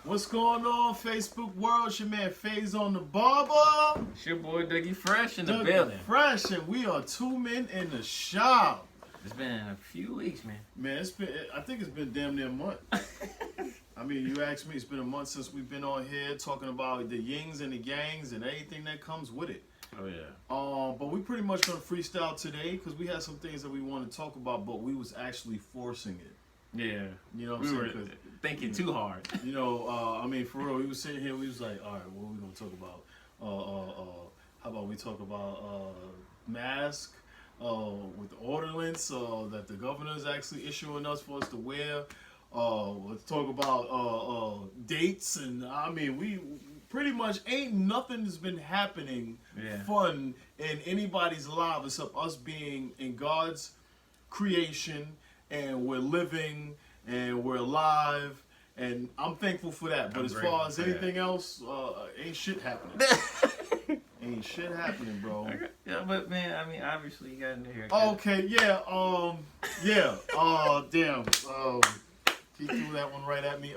What's going on, Facebook world? It's your man Faze on the barber. It's your boy Dougie Fresh in the Dougie building. Fresh, and we are 2 men in the shop. It's been a few weeks, man. Man, I think it's been damn near a month. I mean, you asked me, it's been a month since we've been on here talking about the yings and the gangs and anything that comes with it. Oh, yeah. But we pretty much gonna freestyle today because we had some things that we want to talk about, but we was actually forcing it. Yeah. You know what I'm we saying? were thinking too hard. You know, I mean, for real, we was sitting here, we was like, all right, what are we gonna talk about? How about we talk about mask with the ordinance that the governor is actually issuing us for us to wear. Let's talk about dates, and I mean, we pretty much ain't nothing has been happening fun in anybody's life except us being in God's creation, and we're living and we're alive, and I'm thankful for that. But as far as anything else, ain't shit happening. Ain't shit happening, bro. Yeah, but man, I mean, obviously you got a new haircut. Okay, damn. He threw that one right at me.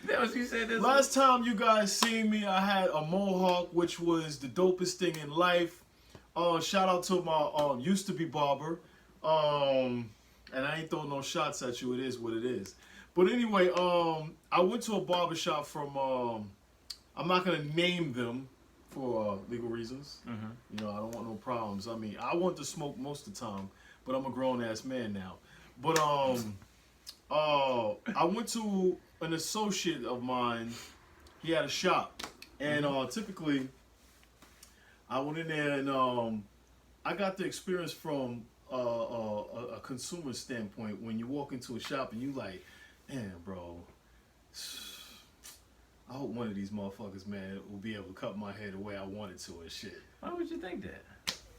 That was you said this. Last time you guys seen me, I had a mohawk, which was the dopest thing in life. Shout out to my used to be barber. And I ain't throwing no shots at you. It is what it is. But anyway, I went to a barbershop from, I'm not going to name them for legal reasons. Mm-hmm. You know, I don't want no problems. I mean, I want to smoke most of the time, but I'm a grown-ass man now. But I went to an associate of mine. He had a shop. And typically, I went in there and I got the experience from a consumer standpoint. When you walk into a shop and you like, man, bro, I hope one of these motherfuckers, man, will be able to cut my hair the way I want it to and shit. Why would you think that?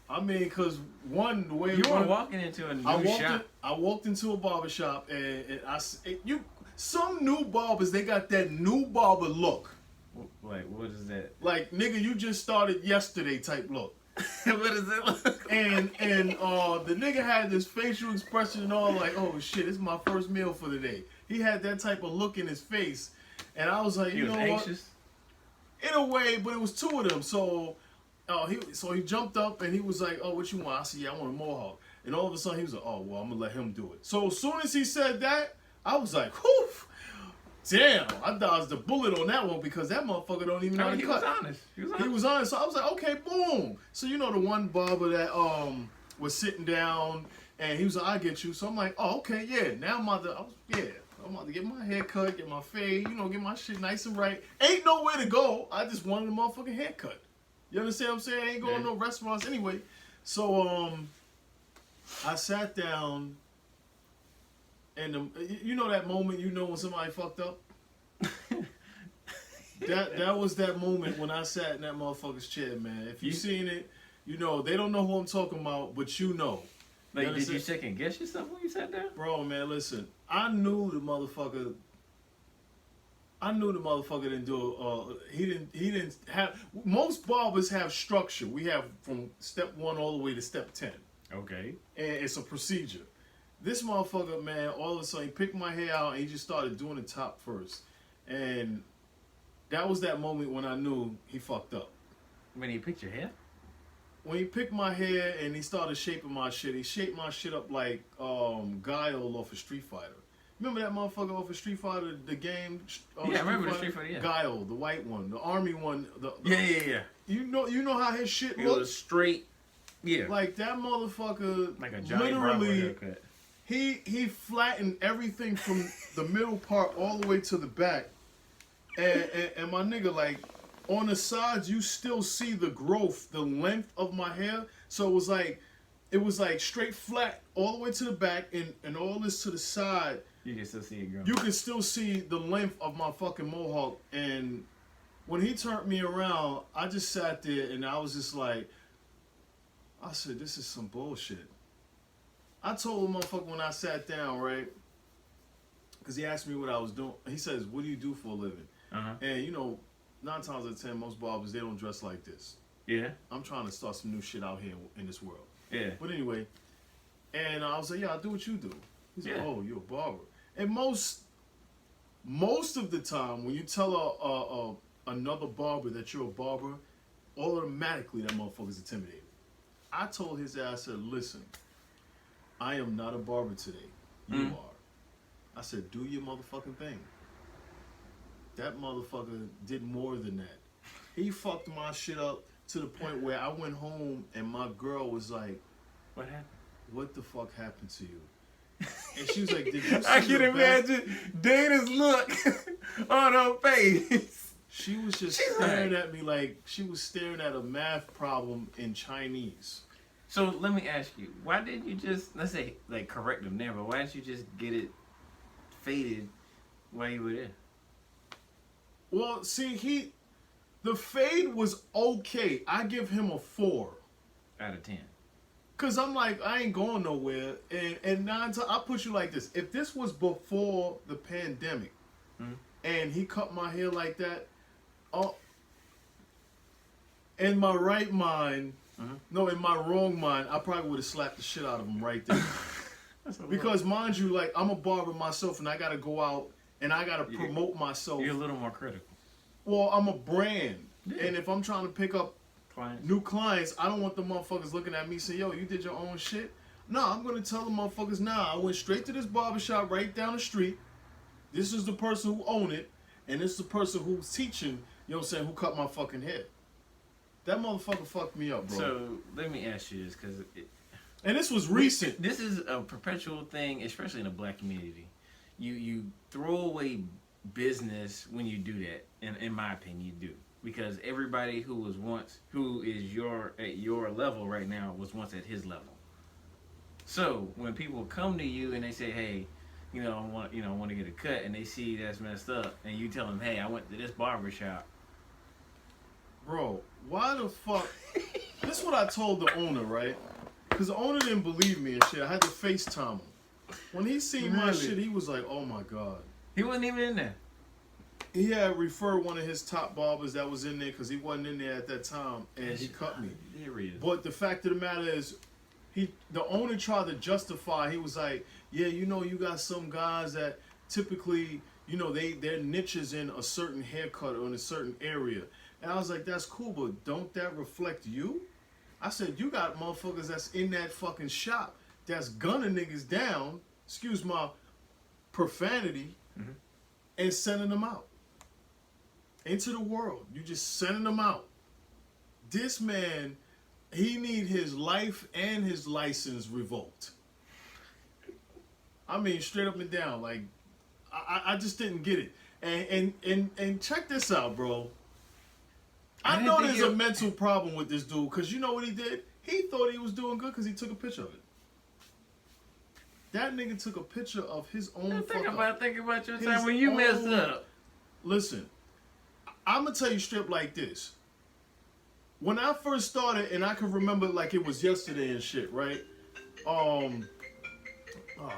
I mean, because one, the way you were walking into a new shop. I walked into a barbershop and some new barbers, they got that new barber look. Like, what is that? Like, nigga, you just started yesterday type look. What does it look like? And the nigga had this facial expression and all like, oh shit, this is my first meal for the day. He had that type of look in his face, and I was like, you know anxious? What? In a way, but it was two of them. So he jumped up and he was like, oh, what you want? I said, yeah, I want a mohawk. And all of a sudden he was like, oh, well, I'm gonna let him do it. So as soon as he said that, I was like, whew. Damn, I dodged the bullet on that one because that motherfucker don't even know how to cut. He was honest. So I was like, okay, boom. So you know the one barber that was sitting down and he was like, I get you. So I'm like, oh, okay, yeah. Now I'm about to get my hair cut, get my fade, you know, get my shit nice and right. Ain't nowhere to go. I just wanted a motherfucking haircut. You understand what I'm saying? I ain't going to no restaurants anyway. So I sat down. And you know that moment, you know when somebody fucked up? that was that moment when I sat in that motherfucker's chair, man. If you seen it, you know, they don't know who I'm talking about, but you know. Like, did you second guess yourself when you sat there? Bro, man, listen. I knew the motherfucker didn't do he didn't have, most barbers have structure. We have from step 1 all the way to step 10. Okay. And it's a procedure. This motherfucker, man, all of a sudden he picked my hair out and he just started doing the top first. And that was that moment when I knew he fucked up. When he picked your hair? When he picked my hair and he started shaping my shit, he shaped my shit up like Guile off of Street Fighter. Remember that motherfucker off of Street Fighter, the game? Yeah, I remember the Street Fighter, yeah. Guile, the white one, the army one. Yeah. You know how his shit looks? It was straight, yeah. Like that motherfucker, like a Johnny literally, haircut. He flattened everything from the middle part all the way to the back. And my nigga, like, on the sides, you still see the growth, the length of my hair. So it was like straight flat all the way to the back and all this to the side. You can still see it growing. You can still see the length of my fucking mohawk. And when he turned me around, I just sat there and I was just like, I said, this is some bullshit. I told the motherfucker when I sat down, right? Because he asked me what I was doing. He says, what do you do for a living? And, you know, 9 times out of 10, most barbers, they don't dress like this. Yeah. I'm trying to start some new shit out here in this world. Yeah. But anyway, and I was like, yeah, I do what you do. He's like, oh, you're a barber. And most most of the time when you tell another barber that you're a barber, automatically that motherfucker's intimidated. I told his ass, I said, listen, I am not a barber today. You are. I said, do your motherfucking thing. That motherfucker did more than that. He fucked my shit up to the point where I went home and my girl was like, what happened? What the fuck happened to you? And she was like, did you see I can the imagine Dana's look on her face. She was just staring at me like she was staring at a math problem in Chinese. So let me ask you, why didn't you just, let's say, like correct them there, but why didn't you just get it faded while you were there? Well, see, the fade was okay. I give him a 4 out of 10. Cause I'm like, I ain't going nowhere. And I'll put you like this. If this was before the pandemic and he cut my hair like that, in my right mind, no, in my wrong mind, I probably would have slapped the shit out of him right there. Because mind you, like, I'm a barber myself and I gotta go out and I gotta promote myself. You're a little more critical. Well, I'm a brand. Yeah. And if I'm trying to pick up new clients, I don't want the motherfuckers looking at me saying, yo, you did your own shit. No, I'm going to tell the motherfuckers, nah, I went straight to this barbershop right down the street. This is the person who owned it. And this is the person who's teaching, you know what I'm saying, who cut my fucking hair. That motherfucker fucked me up, bro. So, let me ask you this, because... And this was recent. This is a perpetual thing, especially in the black community. You throw away business when you do that, in my opinion, you do. Because everybody who is at your level right now was once at his level. So when people come to you and they say, "Hey, I want to get a cut," and they see that's messed up, and you tell them, "Hey, I went to this barbershop." Bro, why the fuck? This is what I told the owner, right? Because the owner didn't believe me and shit. I had to FaceTime him. When he seen my shit, he was like, "Oh my god." He wasn't even in there. He had referred one of his top barbers that was in there because he wasn't in there at that time, and he cut me. Here he is. But the fact of the matter is, the owner tried to justify. He was like, "Yeah, you got some guys that typically, their niche is in a certain haircut or in a certain area." And I was like, "That's cool, but don't that reflect you?" I said, "You got motherfuckers that's in that fucking shop that's gunning niggas down. Excuse my profanity." And sending them out into the world. You just sending them out. This man, he need his life and his license revoked. I mean, straight up and down. Like, I just didn't get it. And check this out, bro. I know there's a mental problem with this dude, because you know what he did? He thought he was doing good because he took a picture of it. That nigga took a picture of his own Think about your time when you messed up. Listen, I'm going to tell you straight like this. When I first started, and I can remember like it was yesterday and shit, right? Oh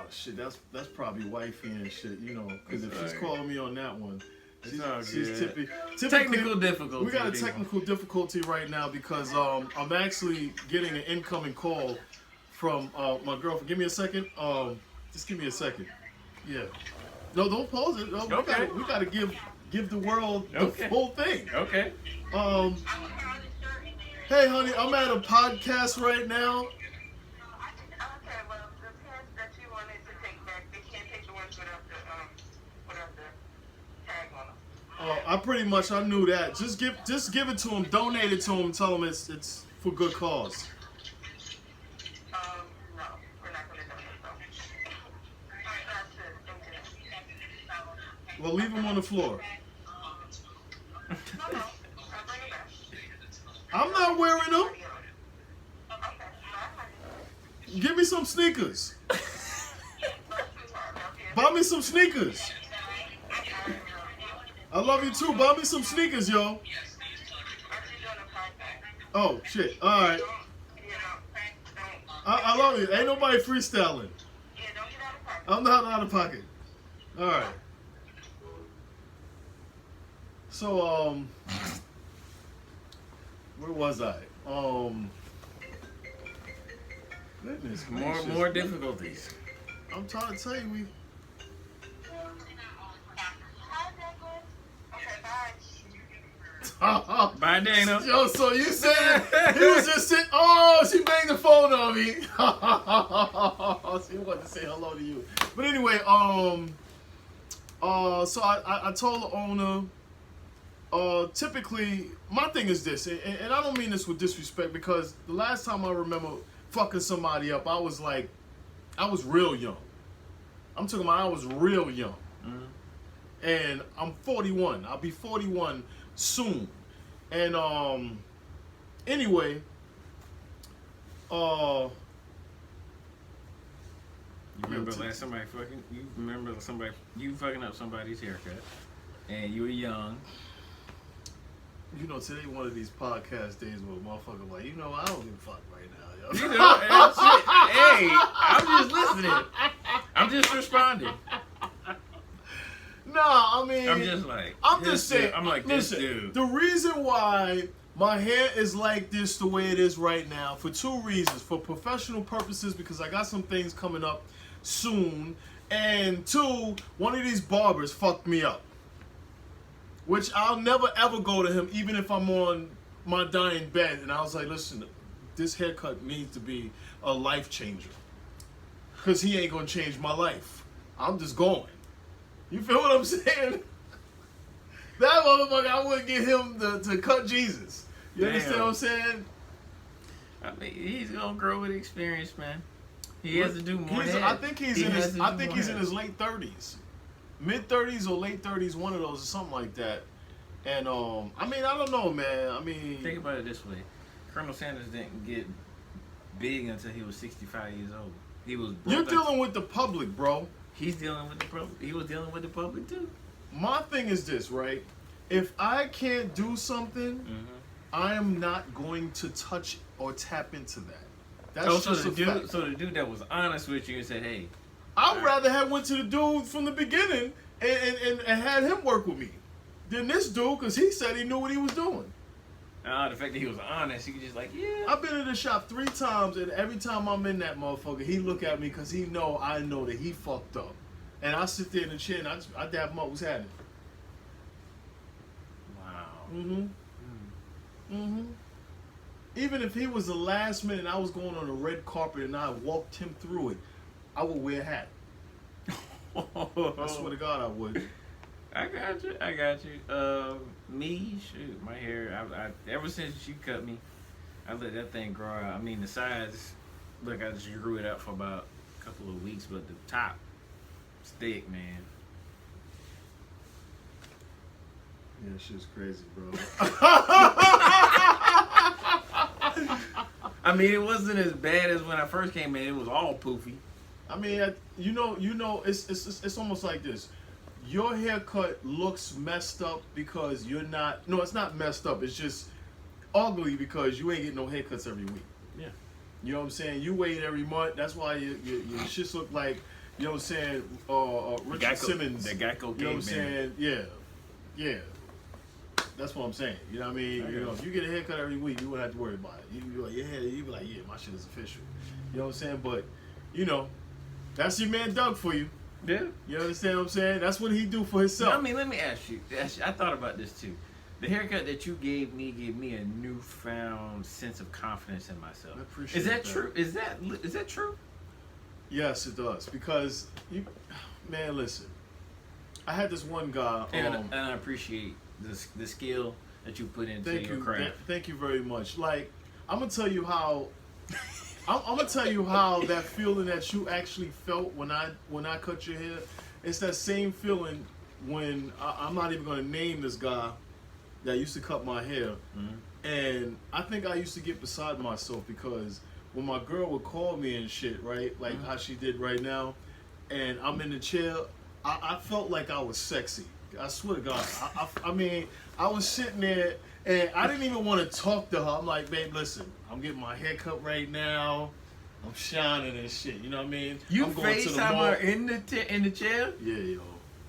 shit, that's probably wifey and shit, because if she's calling me on that one, she's typically technical difficulty. We got a technical difficulty right now because I'm actually getting an incoming call from my girlfriend. Give me a second. Just give me a second. Yeah. No, don't pause it. No, okay. We gotta give the world the full thing. Okay. Hey, honey, I'm at a podcast right now. Okay, well, the pants that you wanted to take back, they can't take the ones without the tag on them. I pretty much I knew that. Just give it to him, donate it to him, tell him it's for good cause. No, we're not gonna donate them. That's it. Well, leave him on the floor. No, I'll bring it back. I'm not wearing them. Okay, bye. Give me some sneakers. Buy me some sneakers. I love you too. Buy me some sneakers, yo. Oh, shit. All right. I love you. Ain't nobody freestyling. I'm not out of pocket. All right. So, where was I? Goodness gracious. More difficulties. I'm trying to tell you, Bye, Dana. Yo, so you said he was just sitting. Oh, she banged the phone on me. She wanted to say hello to you. But anyway, so I told the owner. Typically, my thing is this, and I don't mean this with disrespect, because the last time I remember fucking somebody up, I was real young. I'm talking about I was real young. Mm-hmm. And I'm 41. I'll be 41 soon. And anyway, You remember you fucking up somebody's haircut, and you were young. you know, today one of these podcast days where a motherfucker like, you know, I don't give a fuck right now, yo. You know, and shit. Hey, I'm just listening. I'm just responding. Nah, I mean, I'm just like, I'm just saying. I'm like, listen, this dude. the reason why my hair is like this, the way it is right now, for two reasons: for professional purposes, because I got some things coming up soon, and two, one of these barbers fucked me up. Which I'll never ever go to him, even if I'm on my dying bed. And I was like, listen, this haircut needs to be a life changer. Because he ain't going to change my life. I'm just going. You feel what I'm saying? That motherfucker, I wouldn't get him to cut Jesus. You understand what I'm saying? I mean, he's going to grow with experience, man. He has to do more. I think he's in his late 30s. Mid-30s or late 30s, one of those or something like that. And, I mean, I don't know, man. I mean... Think about it this way. Colonel Sanders didn't get big until he was 65 years old. He was... You're dealing with the public, bro. He's dealing with the public. He was dealing with the public, too. My thing is this, right? If I can't do something, I am not going to touch or tap into that. That's just a fact. So the dude that was honest with you and said, hey... I'd rather have went to the dude from the beginning and had him work with me than this dude, because he said he knew what he was doing. The fact that he was honest, he was just like, yeah. I've been in the shop 3 times, and every time I'm in that motherfucker, he look at me because I know that he fucked up. And I sit there in the chair and I dab him up. What's happening? Wow. Even if he was the last minute and I was going on a red carpet and I walked him through it, I would wear a hat. I swear to God, I would. I got you. Me, shoot, my hair. I ever since you cut me, I let that thing grow out. I mean, the sides. Look, I just grew it out for about a couple of weeks, but the top, thick, man. Yeah, shit's crazy, bro. I mean, it wasn't as bad as when I first came in. It was all poofy. I mean, you know, it's almost like this. Your haircut looks messed up because you're not. No, it's not messed up. It's just ugly because you ain't getting no haircuts every week. Yeah. You know what I'm saying? You wait every month. That's why your shits look like, you know what I'm saying, Richard Simmons. The Geico. You know what I'm saying? Yeah. That's what I'm saying. You know what I mean? You know, if you get a haircut every week, you wouldn't have to worry about it. You be like, you be like, yeah, my shit is official. You know what I'm saying? But, you know, that's your man Doug for you. Yeah. You understand what I'm saying? That's what he do for himself. I mean, let me ask you. I thought about this too. The haircut that you gave me a newfound sense of confidence in myself. I appreciate Is that that. true? Is that true? Yes, it does. Because man, listen. I had this one guy. And I appreciate the skill that you put into your craft. Thank you very much. Like, I'm gonna tell you how. I'm gonna tell you how that feeling that you actually felt when I cut your hair. It's that same feeling when I'm not even gonna name this guy that used to cut my hair, and I think I used to get beside myself because when my girl would call me and shit, right, like how she did right now, and I'm in the chair, I felt like I was sexy. I swear to God. I mean, I was sitting there and I didn't even want to talk to her. I'm like, babe, listen, I'm getting my hair cut right now. I'm shining and shit. You know what I mean? You I'm going to the FaceTime mall. her in the chair? Yeah, yo.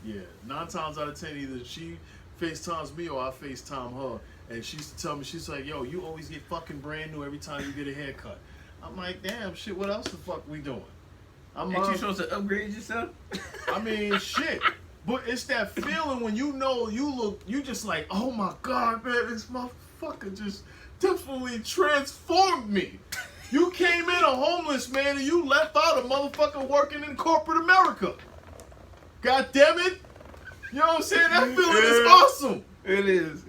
Yeah. 9 times out of 10, either she FaceTimes me or I FaceTime her. And she used to tell me, she's like, yo, you always get fucking brand new every time you get a haircut. I'm like, damn, shit, what else the fuck we doing? Ain't you supposed to upgrade yourself? I mean, shit. But it's that feeling when you know you just like, oh my God, man, this motherfucker just definitely transformed me. You came in a homeless man and you left out a motherfucker working in corporate America. God damn it. You know what I'm saying? That feeling is awesome. It is.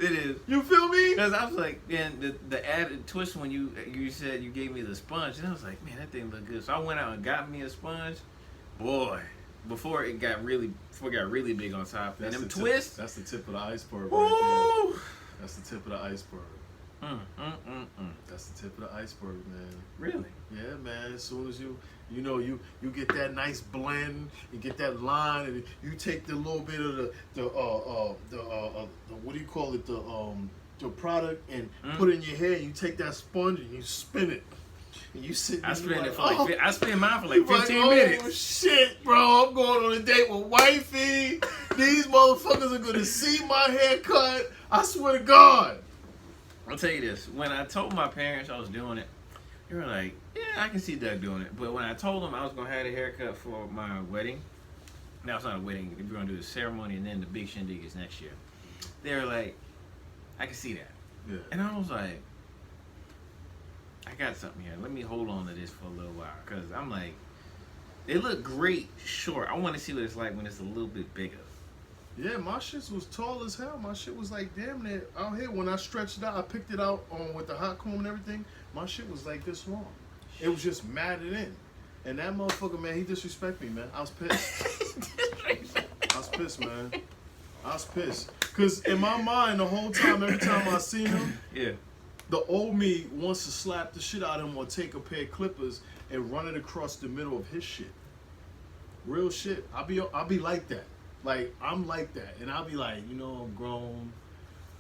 You feel me? Because I was like, man, the added twist when you said you gave me the sponge, and I was like, man, that thing look good. So I went out and got me a sponge. Boy, before it got really big on top. And them twists. That's the tip of the iceberg right there. That's the tip of the iceberg. That's the tip of the iceberg, man. Really? Yeah, man. As soon as you get that nice blend, you get that line, and you take the little bit of the what do you call it, the product, and put it in your hair. And you take that sponge and you spin it. And you sit. I spin like, it for I spin mine for like 15 like, minutes. Oh shit, bro! I'm going on a date with wifey. These motherfuckers are gonna see my haircut. I swear to God. I'll tell you this. When I told my parents I was doing it, they were like, yeah, I can see Doug doing it. But when I told them I was going to have a haircut for my wedding, now it's not a wedding, we're going to do the ceremony and then the big shindig is next year. They were like, I can see that. Yeah. And I was like, I got something here. Let me hold on to this for a little while. Because I'm like, they look great short. I want to see what it's like when it's a little bit bigger. Yeah, my shit was tall as hell. My shit was like damn near out here. When I stretched it out, I picked it out with the hot comb and everything. My shit was like this long. It was just matted in. And that motherfucker, man, he disrespected me, man. I was pissed. I was pissed, man. I was pissed. Because in my mind, the whole time, every time I seen him, Yeah. the old me wants to slap the shit out of him or take a pair of clippers and run it across the middle of his shit. Real shit. I'll be like that. Like, I'm like that. And I'll be like, I'm grown.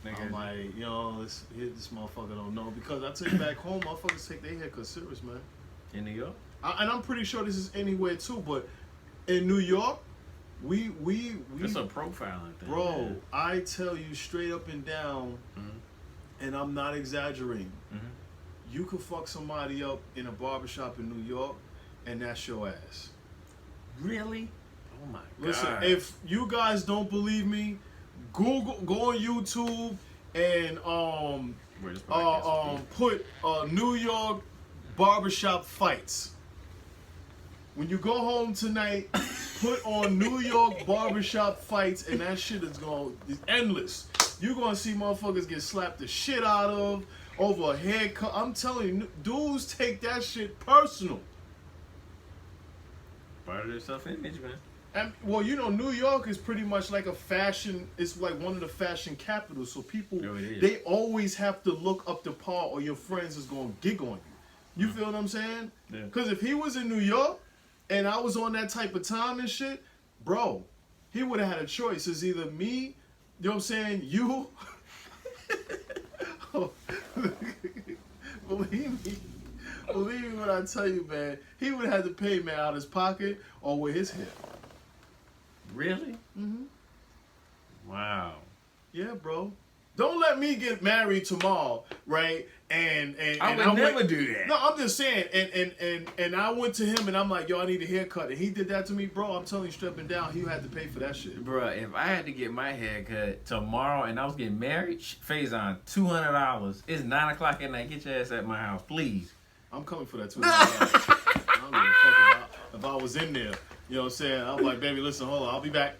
I'm like, this motherfucker don't know. Because I tell you back home, motherfuckers take their haircut serious, man. In New York? And I'm pretty sure this is anywhere too, but in New York, we It's a profiling thing. bro, man. I tell you straight up and down, and I'm not exaggerating. You could fuck somebody up in a barbershop in New York, and that's your ass. Really? Oh my God. Listen, if you guys don't believe me, go on YouTube and put New York barbershop fights. When you go home tonight, put on New York barbershop fights, and that shit is endless. You're gonna see motherfuckers get slapped the shit out of over a haircut. I'm telling you, dudes take that shit personal. Part of their self-image, man. And, well, New York is pretty much like a fashion. It's like one of the fashion capitals. So people, they always have to look up to par, or your friends is gonna gig on you. You feel what I'm saying? Yeah. Because if he was in New York and I was on that type of time and shit, bro, he would have had a choice. It's either me, you know what I'm saying, you. Believe me when I tell you, man, he would have had to pay, man, out of his pocket or with his hair. Really? Mm-hmm. Wow. Yeah, bro. Don't let me get married tomorrow, right? And I would never do that. No, I'm just saying. And I went to him and I'm like, yo, I need a haircut. And he did that to me, bro. I'm telling you, stepping down, he had to pay for that shit. Bruh, if I had to get my hair cut tomorrow and I was getting married, Faison, $200. It's 9 o'clock at night. Get your ass at my house, please. I'm coming for that $200. I don't give a fuck if I was in there. You know what I'm saying? I'm like, baby, listen, hold on, I'll be back.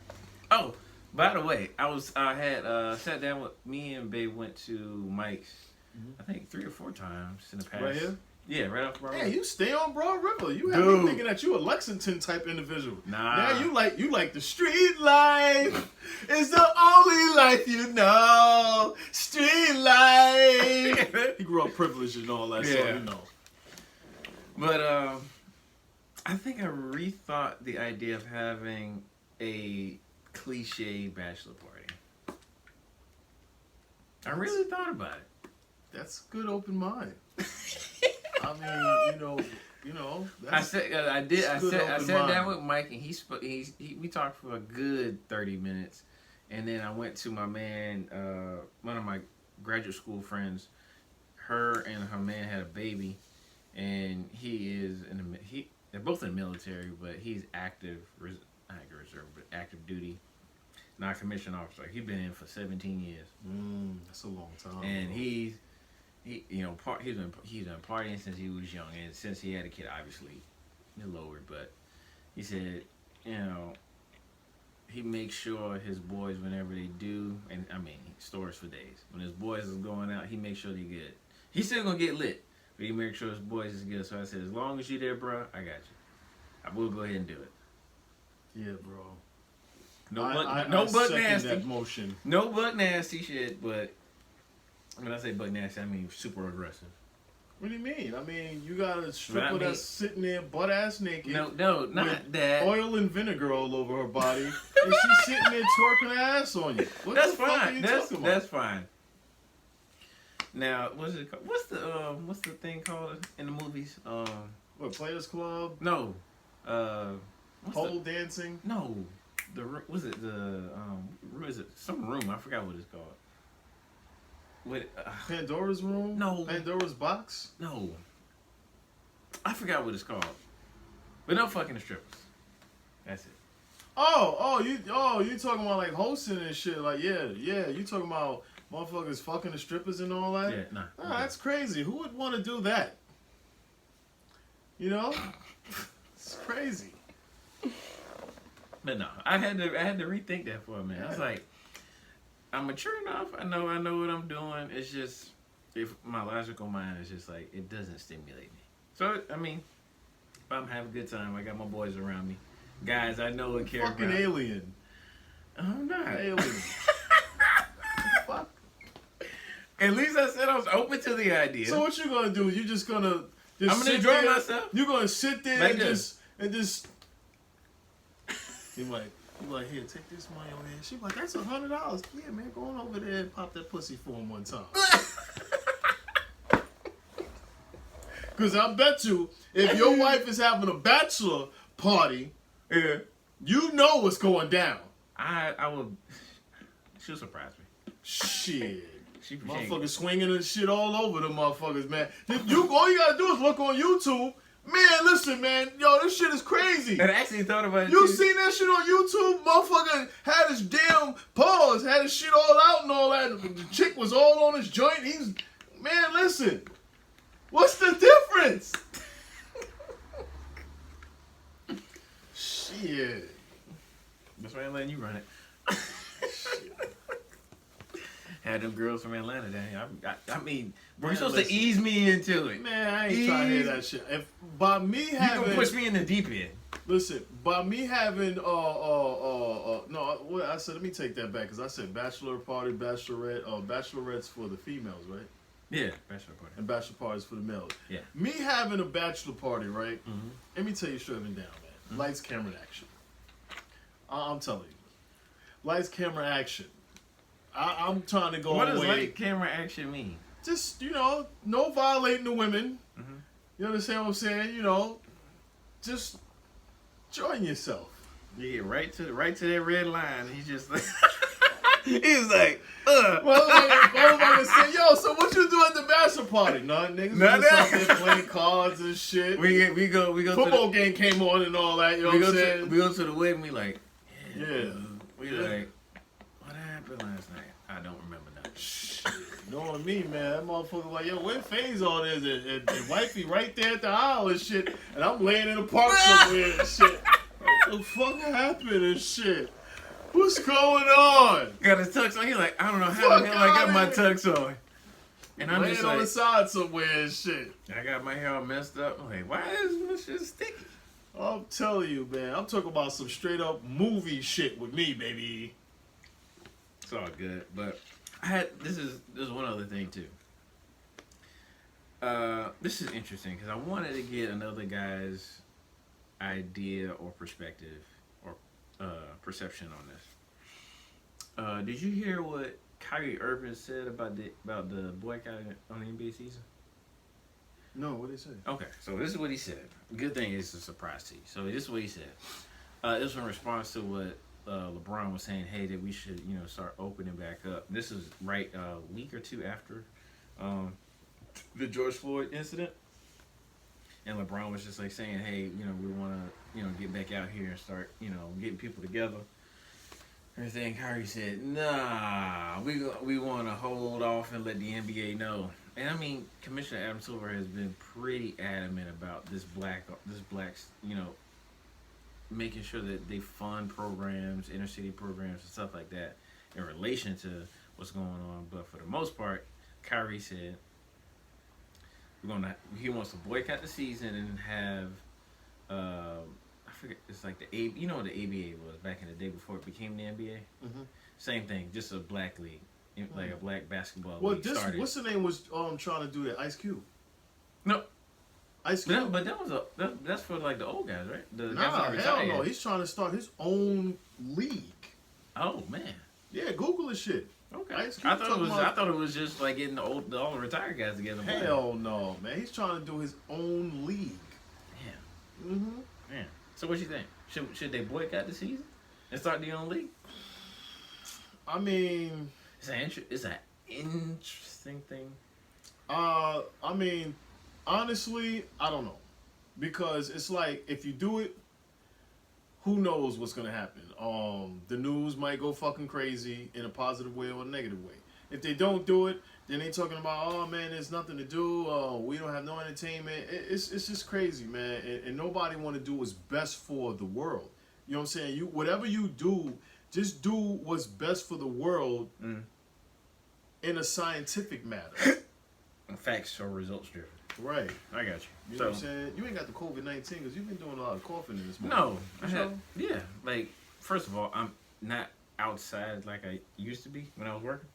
Oh, by the way, I had sat down with me and babe went to Mike's, I think 3 or 4 times in the past. Right here? Yeah, right off Broad Yeah, River. you stay on Broad River. You have me thinking that you a Lexington type individual. Nah. Now you like the street life. It's the only life you know. Street life. He grew up privileged and all that, so Yeah. you know. But I think I rethought the idea of having a cliche bachelor party. I really thought about it. That's good open mind. I mean, I sat mind. down with Mike and we talked for a good 30 minutes, and then I went to my man, one of my graduate school friends. Her and her man had a baby, and they're both in the military, but he's active, not active reserve, but active duty. non-commissioned officer. He's been in for 17 years. That's a long time. And he you know, he's been partying since he was young, and since he had a kid, obviously, he lowered. But he said, you know, he makes sure his boys, whenever they do, and I mean, stores for days. When his boys is going out, he makes sure they good. He's still gonna get lit, but he makes sure his boys is good. So I said, as long as you there, bro, I got you. I will go ahead and do it. Yeah, bro. No I buck second nasty. that motion. No buck nasty shit, but when I say buck nasty, I mean super aggressive. What do you mean? I mean, you got a stripper I mean, that's sitting there butt ass naked. No, with not that. Oil and vinegar all over her body, and she's sitting there twerking her ass on you. What That's the fuck fine. are you talking about? That's fine. Now, what's it called? What's the thing called in the movies? What, Players Club? No. Pole dancing? No. Was it some room? I forgot what it's called. What? Pandora's Room? No. Pandora's Box? No. I forgot what it's called. But no fucking the strippers. That's it. You talking about like hosting and shit? Like, yeah, you talking about motherfuckers fucking the strippers and all that? Yeah, nah. That's crazy. Who would want to do that? You know, it's crazy. But no, I had to rethink that for a minute. I was like, I'm mature enough. I know what I'm doing. It's just, if my logical mind is just like, it doesn't stimulate me. So I mean, if I'm having a good time, I got my boys around me, guys I know and care about. Fucking alien. I'm not Alien. Fuck. At least I said I was open to the idea. So what you gonna do? You just gonna I'm gonna sit enjoy there, myself. You're gonna sit there Like and this. just. You're like, here, take this money over here. She's like, that's $100. Yeah, man, go on over there and pop that pussy for him one time. Because I bet you, if your wife is having a bachelor party, Yeah. you know what's going down. I would. She'll surprise me. Shit. She Motherfuckers swinging and shit all over the motherfuckers, man. All you gotta do is look on YouTube. Man, listen, man. Yo, this shit is crazy. And I actually thought about it. You too. seen that shit on YouTube? Motherfucker had his damn paws, had his shit all out and all that. The chick was all on his joint. Man, listen. What's the difference? Shit. That's why I'm letting you run it. Had them girls from Atlanta down here. I mean, bro, you're supposed to ease me into it. Man, I ain't trying to hear that shit. If by me You having, gonna push me in the deep end. listen, by me having, no, what I said, let me take that back because I said bachelor party, bachelorette, bachelorettes for the females, right? Yeah, bachelor party. And bachelor parties for the males. Yeah. Me having a bachelor party, right? Mm-hmm. Let me tell you straight and down, man. Mm-hmm. Lights, camera, action. I'm telling you. Lights, camera, action. I'm trying to go What does away. light camera action mean? Just, no violating the women. Mm-hmm. You understand what I'm saying? Just enjoying yourself. You get right to that red line. He's just like, he's like, Well, motherfuckers say, yo, so what you do at the bachelor party? Nothing, niggas. We just out there playing cards and shit. We go Football game came on and all that, you know what I'm saying? We go to the wedding. We like, Yeah. We like, what happened last night? I don't remember nothing. Shit. Knowing me, man, that motherfucker like, yo, where Faye's all this? And wifey right there at the aisle and shit. And I'm laying in the park somewhere and shit. What the fuck happened and shit? What's going on? Got his tux on. He's like, I don't know how Fuck the hell I got my outta here. tux on. And I'm Laying just on the like, side somewhere and shit. I got my hair all messed up. I'm like, why is this shit sticky? I'm telling you, man. I'm talking about some straight up movie shit with me, baby. It's all good, but this is one other thing too. This is interesting because I wanted to get another guy's idea or perspective or perception on this. Did you hear what Kyrie Irving said about the boycott on the NBA season? No, what did he say? Okay, so this is what he said. Good thing it's a surprise to you. So this is what he said. It was in response to what LeBron was saying, hey, that we should, start opening back up. This is right a week or two after the George Floyd incident. And LeBron was just like saying, hey, we want to, get back out here and start, getting people together. everything. Kyrie said, "Nah, we want to hold off and let the NBA know." And I mean, Commissioner Adam Silver has been pretty adamant about this blacks, making sure that they fund programs, inner city programs, and stuff like that in relation to what's going on. But for the most part, Kyrie said he wants to boycott the season and have I forget, it's like the what the ABA was back in the day before it became the NBA. Mm-hmm. Same thing, just a black league, like a black basketball Well, league. what's the name was trying to do that? Ice Cube. No. Ice Cube. But that's for like the old guys, right? The guys that Nah, are hell retired. no. He's trying to start his own league. Oh man. Yeah, Google this shit. Okay. Ice Cube I thought talking it was just like getting all the retired guys together. Hell no, man. He's trying to do his own league. Yeah. Mm-hmm. Man. So what you think? Should they boycott the season and start their own league? I mean, It's an interesting thing. I mean, honestly, I don't know, because it's like if you do it, who knows what's gonna happen? The news might go fucking crazy in a positive way or a negative way. If they don't do it, then they talking about, oh man, there's nothing to do. We don't have no entertainment. It's just crazy, man. And nobody want to do what's best for the world. You know what I'm saying? Whatever you do, just do what's best for the world in a scientific matter. Facts or results driven. Right. I got you. You know what I'm saying? You ain't got the COVID-19 because you've been doing a lot of coughing in this morning. No, You sure? like first of all, I'm not outside like I used to be when I was working.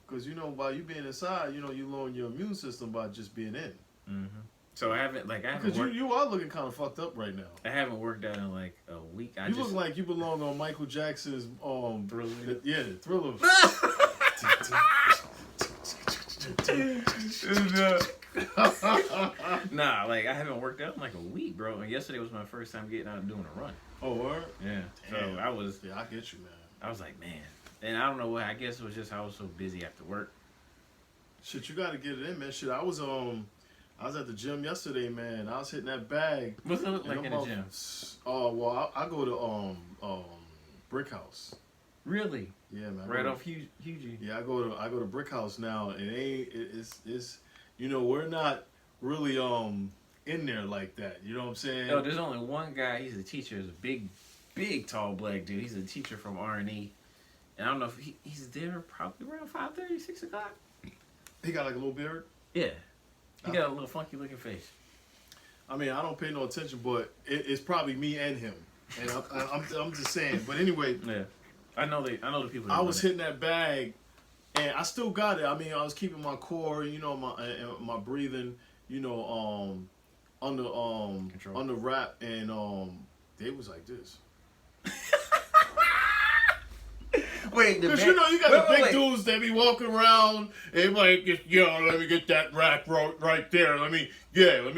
Because by you being inside, you lowering your immune system by just being in. Mm-hmm. So I haven't Because you are looking kind of fucked up right now. I haven't worked out in like a week. You look like you belong on Michael Jackson's Thriller. the Thriller. Nah, like I haven't worked out in like a week, bro. And yesterday was my first time getting out and doing a run. Oh, word? Yeah. Damn. So I was. Yeah, I get you, man. I was like, man. And I don't know what. I guess it was just I was so busy after work. Shit, you got to get it in, man. Shit, I was at the gym yesterday, man. I was hitting that bag. What's it look like in the gym? Oh, well, I go to Brick House. Really? Yeah, man. Right off Huge. Yeah, I go to Brick House now, and it's we're not really in there like that. You know what I'm saying? No, there's only one guy. He's a teacher. He's a big, tall black dude. He's a teacher from R&E. And I don't know if he's there probably around 5:30, 6 o'clock. He got like a little beard. Yeah. He got a little funky looking face. I mean, I don't pay no attention, but it's probably me and him. And I'm just saying. But anyway. Yeah. I know the people. I was hitting that bag, and I still got it. I mean, I was keeping my core, my breathing, under Control. under wrap, and they was like this. Wait, because you got the big dudes that be walking around and like, let me get that rack right there. Let me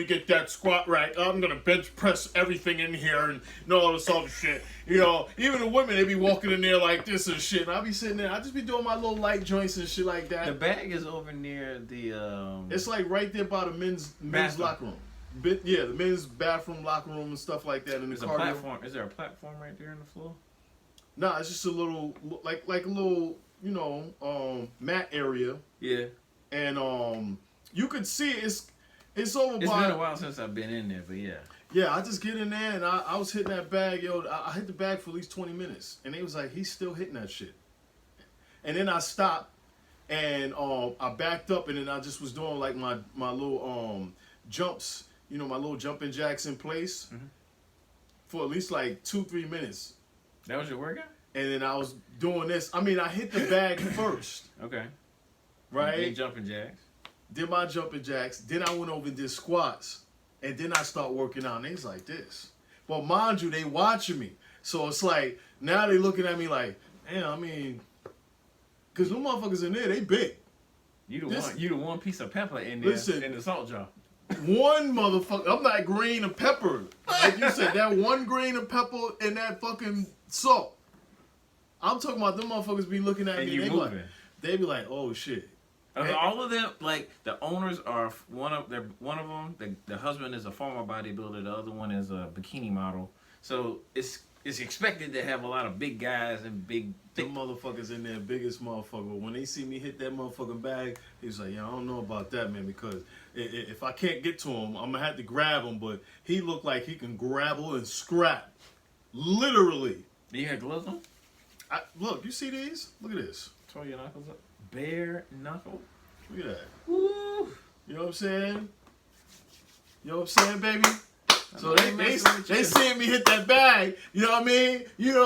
get that squat rack. I'm gonna bench press everything in here and all this other shit. Even the women, they be walking in there like this and shit. And I be sitting there. I just be doing my little light joints and shit like that. The bag is over near the. It's like right there by the men's locker room. The men's bathroom, locker room, and stuff like that. In the cardio. Platform. Is there a platform right there on the floor? Nah, it's just a little like a little mat area. Yeah. And you could see it's over. It's been a while since I've been in there, but yeah. Yeah, I just get in there and I was hitting that bag, I hit the bag for at least 20 minutes, and they was like, he's still hitting that shit. And then I stopped and I backed up, and then I just was doing like my little jumps, my little jumping jacks in place for at least like 2-3 minutes. That was your workout? And then I was doing this. I mean, I hit the bag first. Okay. Right? Did jumping jacks. Did my jumping jacks. Then I went over and did squats. And then I start working out. And they was like this. But mind you, they watching me. So it's like, now they looking at me like, damn, I mean, because them motherfuckers in there, they big. You the one piece of pepper in there in the salt jar. One motherfucker, I'm not grain of pepper. Like you said, that one grain of pepper and that fucking salt. I'm talking about them motherfuckers be looking at and me you and moving. They be like, oh shit. All of them, like the owners are one of them. The husband is a former bodybuilder. The other one is a bikini model. So it's expected to have a lot of big guys and big Them motherfuckers in there, biggest motherfucker. When they see me hit that motherfucking bag, he's like, yeah, I don't know about that, man, because if I can't get to him, I'm gonna have to grab him. But he looked like he can grapple and scrap, literally. Do you have gloves on? Look, you see these? Look at this. Throw your knuckles up. Bare knuckle. Look at that. Woo. You know what I'm saying? You know what I'm saying, baby? So they seeing me hit that bag, you know what I mean? You know,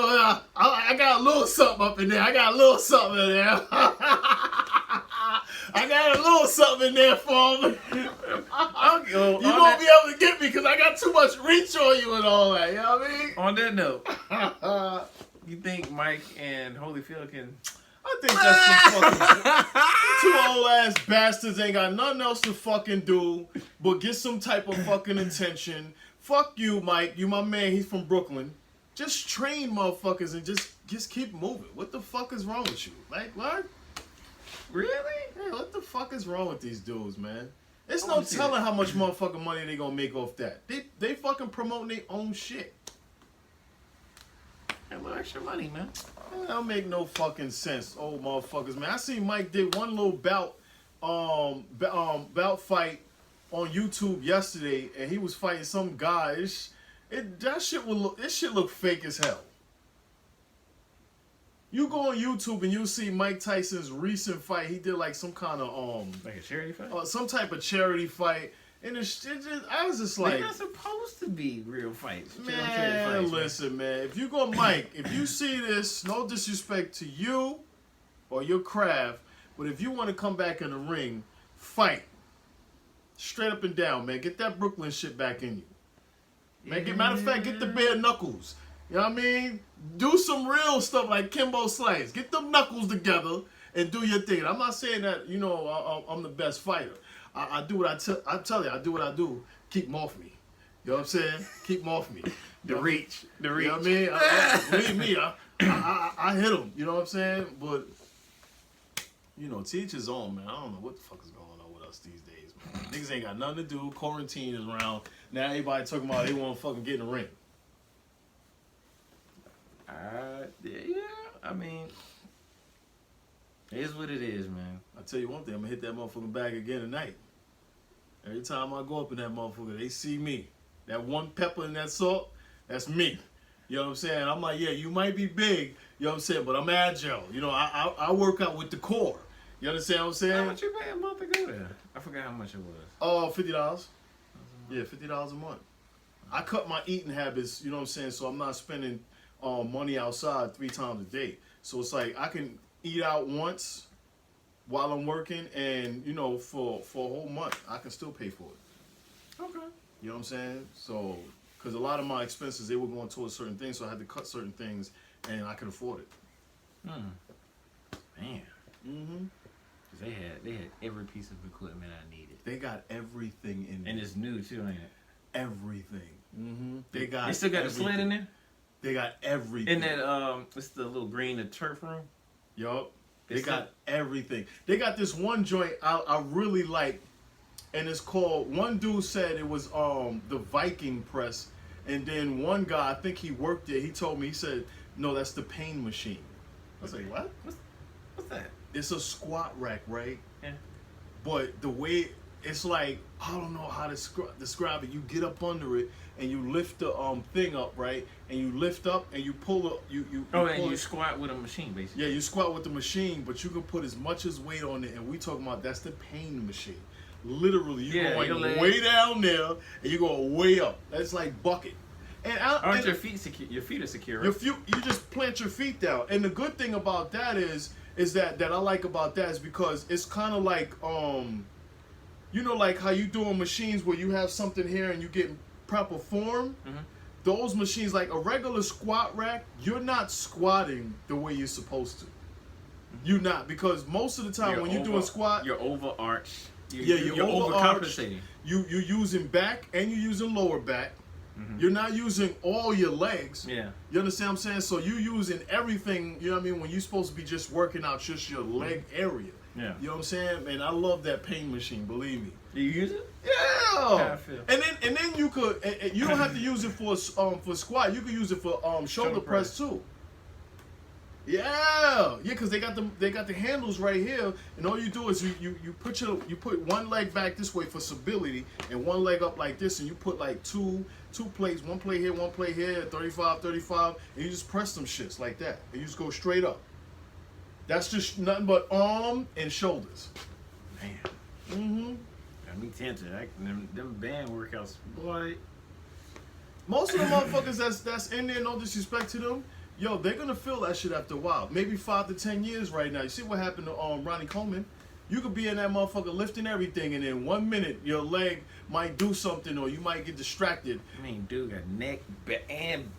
I got a little something up in there. I got a little something in there. I got a little something in there for me. You won't be able to get me because I got too much reach on you and all that, you know what I mean? On that note, you think Mike and Holyfield can... I think that's some fucking... Two old ass bastards ain't got nothing else to fucking do but get some type of fucking attention. Fuck you, Mike. You my man. He's from Brooklyn. Just train motherfuckers and just keep moving. What the fuck is wrong with you? Like, what? Really? Yeah, what the fuck is wrong with these dudes, man? There's no telling how much motherfucking money they gonna make off that. They fucking promoting their own shit. A little extra money, man. That don't make no fucking sense, old motherfuckers, man. I seen Mike did one little bout fight on YouTube yesterday, and he was fighting some guy. This shit look fake as hell. You go on YouTube and you see Mike Tyson's recent fight. He did like some kind of like a charity fight, some type of charity fight, and I was just like, they're not supposed to be real fights. Man, listen, man. If you go, Mike, if you see this, no disrespect to you or your craft, but if you want to come back in the ring, fight. Straight up and down, man. Get that Brooklyn shit back in you. Man, matter of fact, get the bare knuckles. You know what I mean? Do some real stuff like Kimbo Slice. Get them knuckles together and do your thing. I'm not saying that, you know, I'm the best fighter. I do what I tell you, I do what I do. Keep them off me. You know what I'm saying? Keep them off me. The reach. You know what I mean? Believe me, I hit them. You know what I'm saying? But, you know, to each his own, man. I don't know what the fuck is going on with us these days, man. Niggas ain't got nothing to do. Quarantine is around. Now everybody talking about they want to fucking get in the ring. Yeah, I mean, it is what it is, man. I tell you one thing, I'm gonna hit that motherfucking bag again tonight. Every time I go up in that motherfucker, they see me. That one pepper and that salt, that's me. You know what I'm saying? I'm like, yeah, you might be big, you know what I'm saying, but I'm agile. You know, I work out with the core. You understand what I'm saying? How much you pay a month to go there? I forgot how much it was. Oh, $50. Yeah, $50 a month. I cut my eating habits, you know what I'm saying, so I'm not spending money outside 3 times a day. So it's like I can eat out once while I'm working, and you know, for a whole month I can still pay for it. Okay. You know what I'm saying? So, because a lot of my expenses, they were going towards certain things, so I had to cut certain things, and I could afford it. Man. Mm-hmm. They had every piece of equipment I needed. They got everything in there. And it's new too, ain't it? Everything. Mm-hmm. They still got the sled in there? They got everything. And that it's the little green, the turf room. Yup. They got everything. They got this one joint I really like, and it's called, one dude said it was the Viking press, and then one guy, I think he worked there, he told me, he said, no, that's the pain machine. I was like, what? What's that? It's a squat rack, right? Yeah. But the way, it's like, I don't know how to describe it. You get up under it, and you lift the thing up, right? And you lift up, and you pull up, you squat with a machine, basically. Yeah, you squat with the machine, but you can put as much as weight on it, and we talking about that's the pain machine. Literally, you're going way down there, and you're going way up. That's like bucket. And aren't your feet secure? Your feet are secure. Right? You just plant your feet down. And the good thing about that is that I like about that is because it's kind of like you know, like how you do on machines where you have something here and you get proper form. Mm-hmm. Those machines, like a regular squat rack, you're not squatting the way you're supposed to. You're not, because most of the time when you're doing squat, you're overarched. You're overcompensating. You're using back and you're using lower back. Mm-hmm. You're not using all your legs. Yeah. You understand what I'm saying? So you're using everything, you know what I mean, when you're supposed to be just working out just your leg area. Yeah. You know what I'm saying? And I love that pain machine, believe me. Do you use it? Yeah. And then you could, you don't have to use it for squat. You could use it for shoulder press too. Yeah, because they got the handles right here, and all you do is you put one leg back this way for stability, and one leg up like this, and you put like two plates, one plate here, one plate here, 35, 35, and you just press them shits like that, and you just go straight up. That's just nothing but arm and shoulders. Man. Mm-hmm. Got me tempted. Them band workouts, boy. Most of the motherfuckers that's in there, no disrespect to them, yo, they're gonna feel that shit after a while. Maybe 5 to 10 years right now. You see what happened to Ronnie Coleman? You could be in that motherfucker lifting everything, and in 1 minute your leg might do something, or you might get distracted. I mean, dude got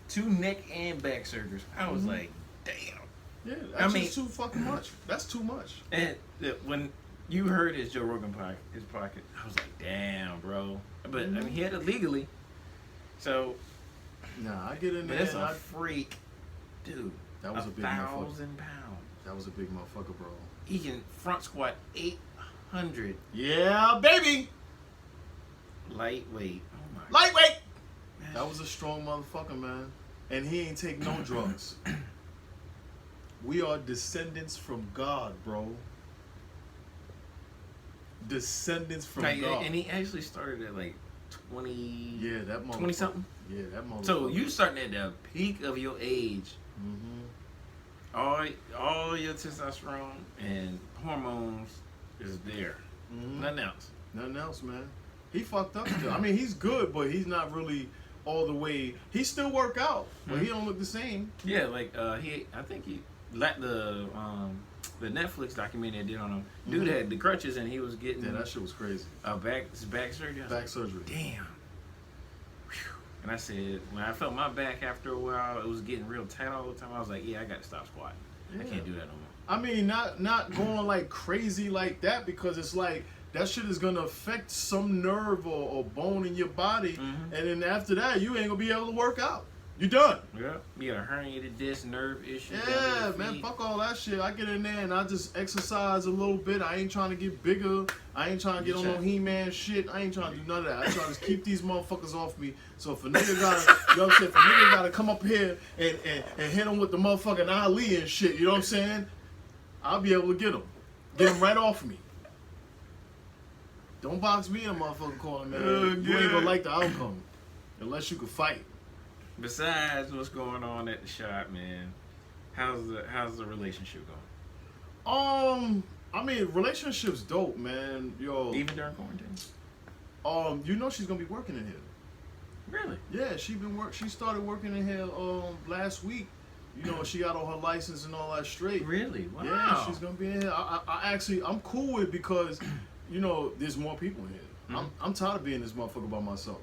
two neck and back surgeries. I was like, damn. Yeah, that's just too fucking much. That's too much. And when you heard his Joe Rogan his pocket, I was like, damn, bro. But I mean, he had it legally, so. Nah, I get in But there. that's a freak, dude. That was a big motherfucker. 1,000 pounds. That was a big motherfucker, bro. He can front squat 800. Yeah, baby. Lightweight. Oh my. Lightweight. Man. That was a strong motherfucker, man. And he ain't take no drugs. We are descendants from God, bro. Descendants from God. And he actually started at like 20. Yeah, that motherfucker. 20 something. Yeah, that motherfucker. So you starting at the peak of your age. Mm-hmm. All your testosterone and hormones is there. Mm-hmm. Nothing else. Nothing else, man. He fucked up still. I mean, he's good, but he's not really all the way. He still work out, but he don't look the same. Yeah, like I think he like the Netflix documentary they did on him. Dude had the crutches and he was getting Yeah, that shit was crazy. his back surgery. Back surgery. Damn. Whew. And I said, when I felt my back after a while, it was getting real tight all the time. I was like, yeah, I got to stop squatting. I can't do that no more. I mean, not going like crazy like that, because it's like that shit is gonna affect some nerve or bone in your body, and then after that, you ain't gonna be able to work out. You done. Yeah. You got a herniated disc, nerve issue. Yeah, man, fuck all that shit. I get in there and I just exercise a little bit. I ain't trying to get bigger. I ain't trying to get on no He-Man shit. I ain't trying to do none of that. I try to just keep these motherfuckers off me. So if a nigga gotta, you know what I'm saying, if a nigga gotta come up here and hit him with the motherfucking Ali and shit, you know what I'm saying? I'll be able to get him right off me. Don't box me in a motherfucking corner, man. You ain't gonna like the outcome unless you can fight. Besides what's going on at the shop, man, how's the relationship going? I mean, relationship's dope, man. Yo, Even during quarantine? You know she's gonna be working in here. Really? Yeah, she started working in here last week. You know, she got all her license and all that straight. Really? Wow. Yeah, she's gonna be in here. I'm cool with it because, you know, there's more people in here. I'm tired of being this motherfucker by myself.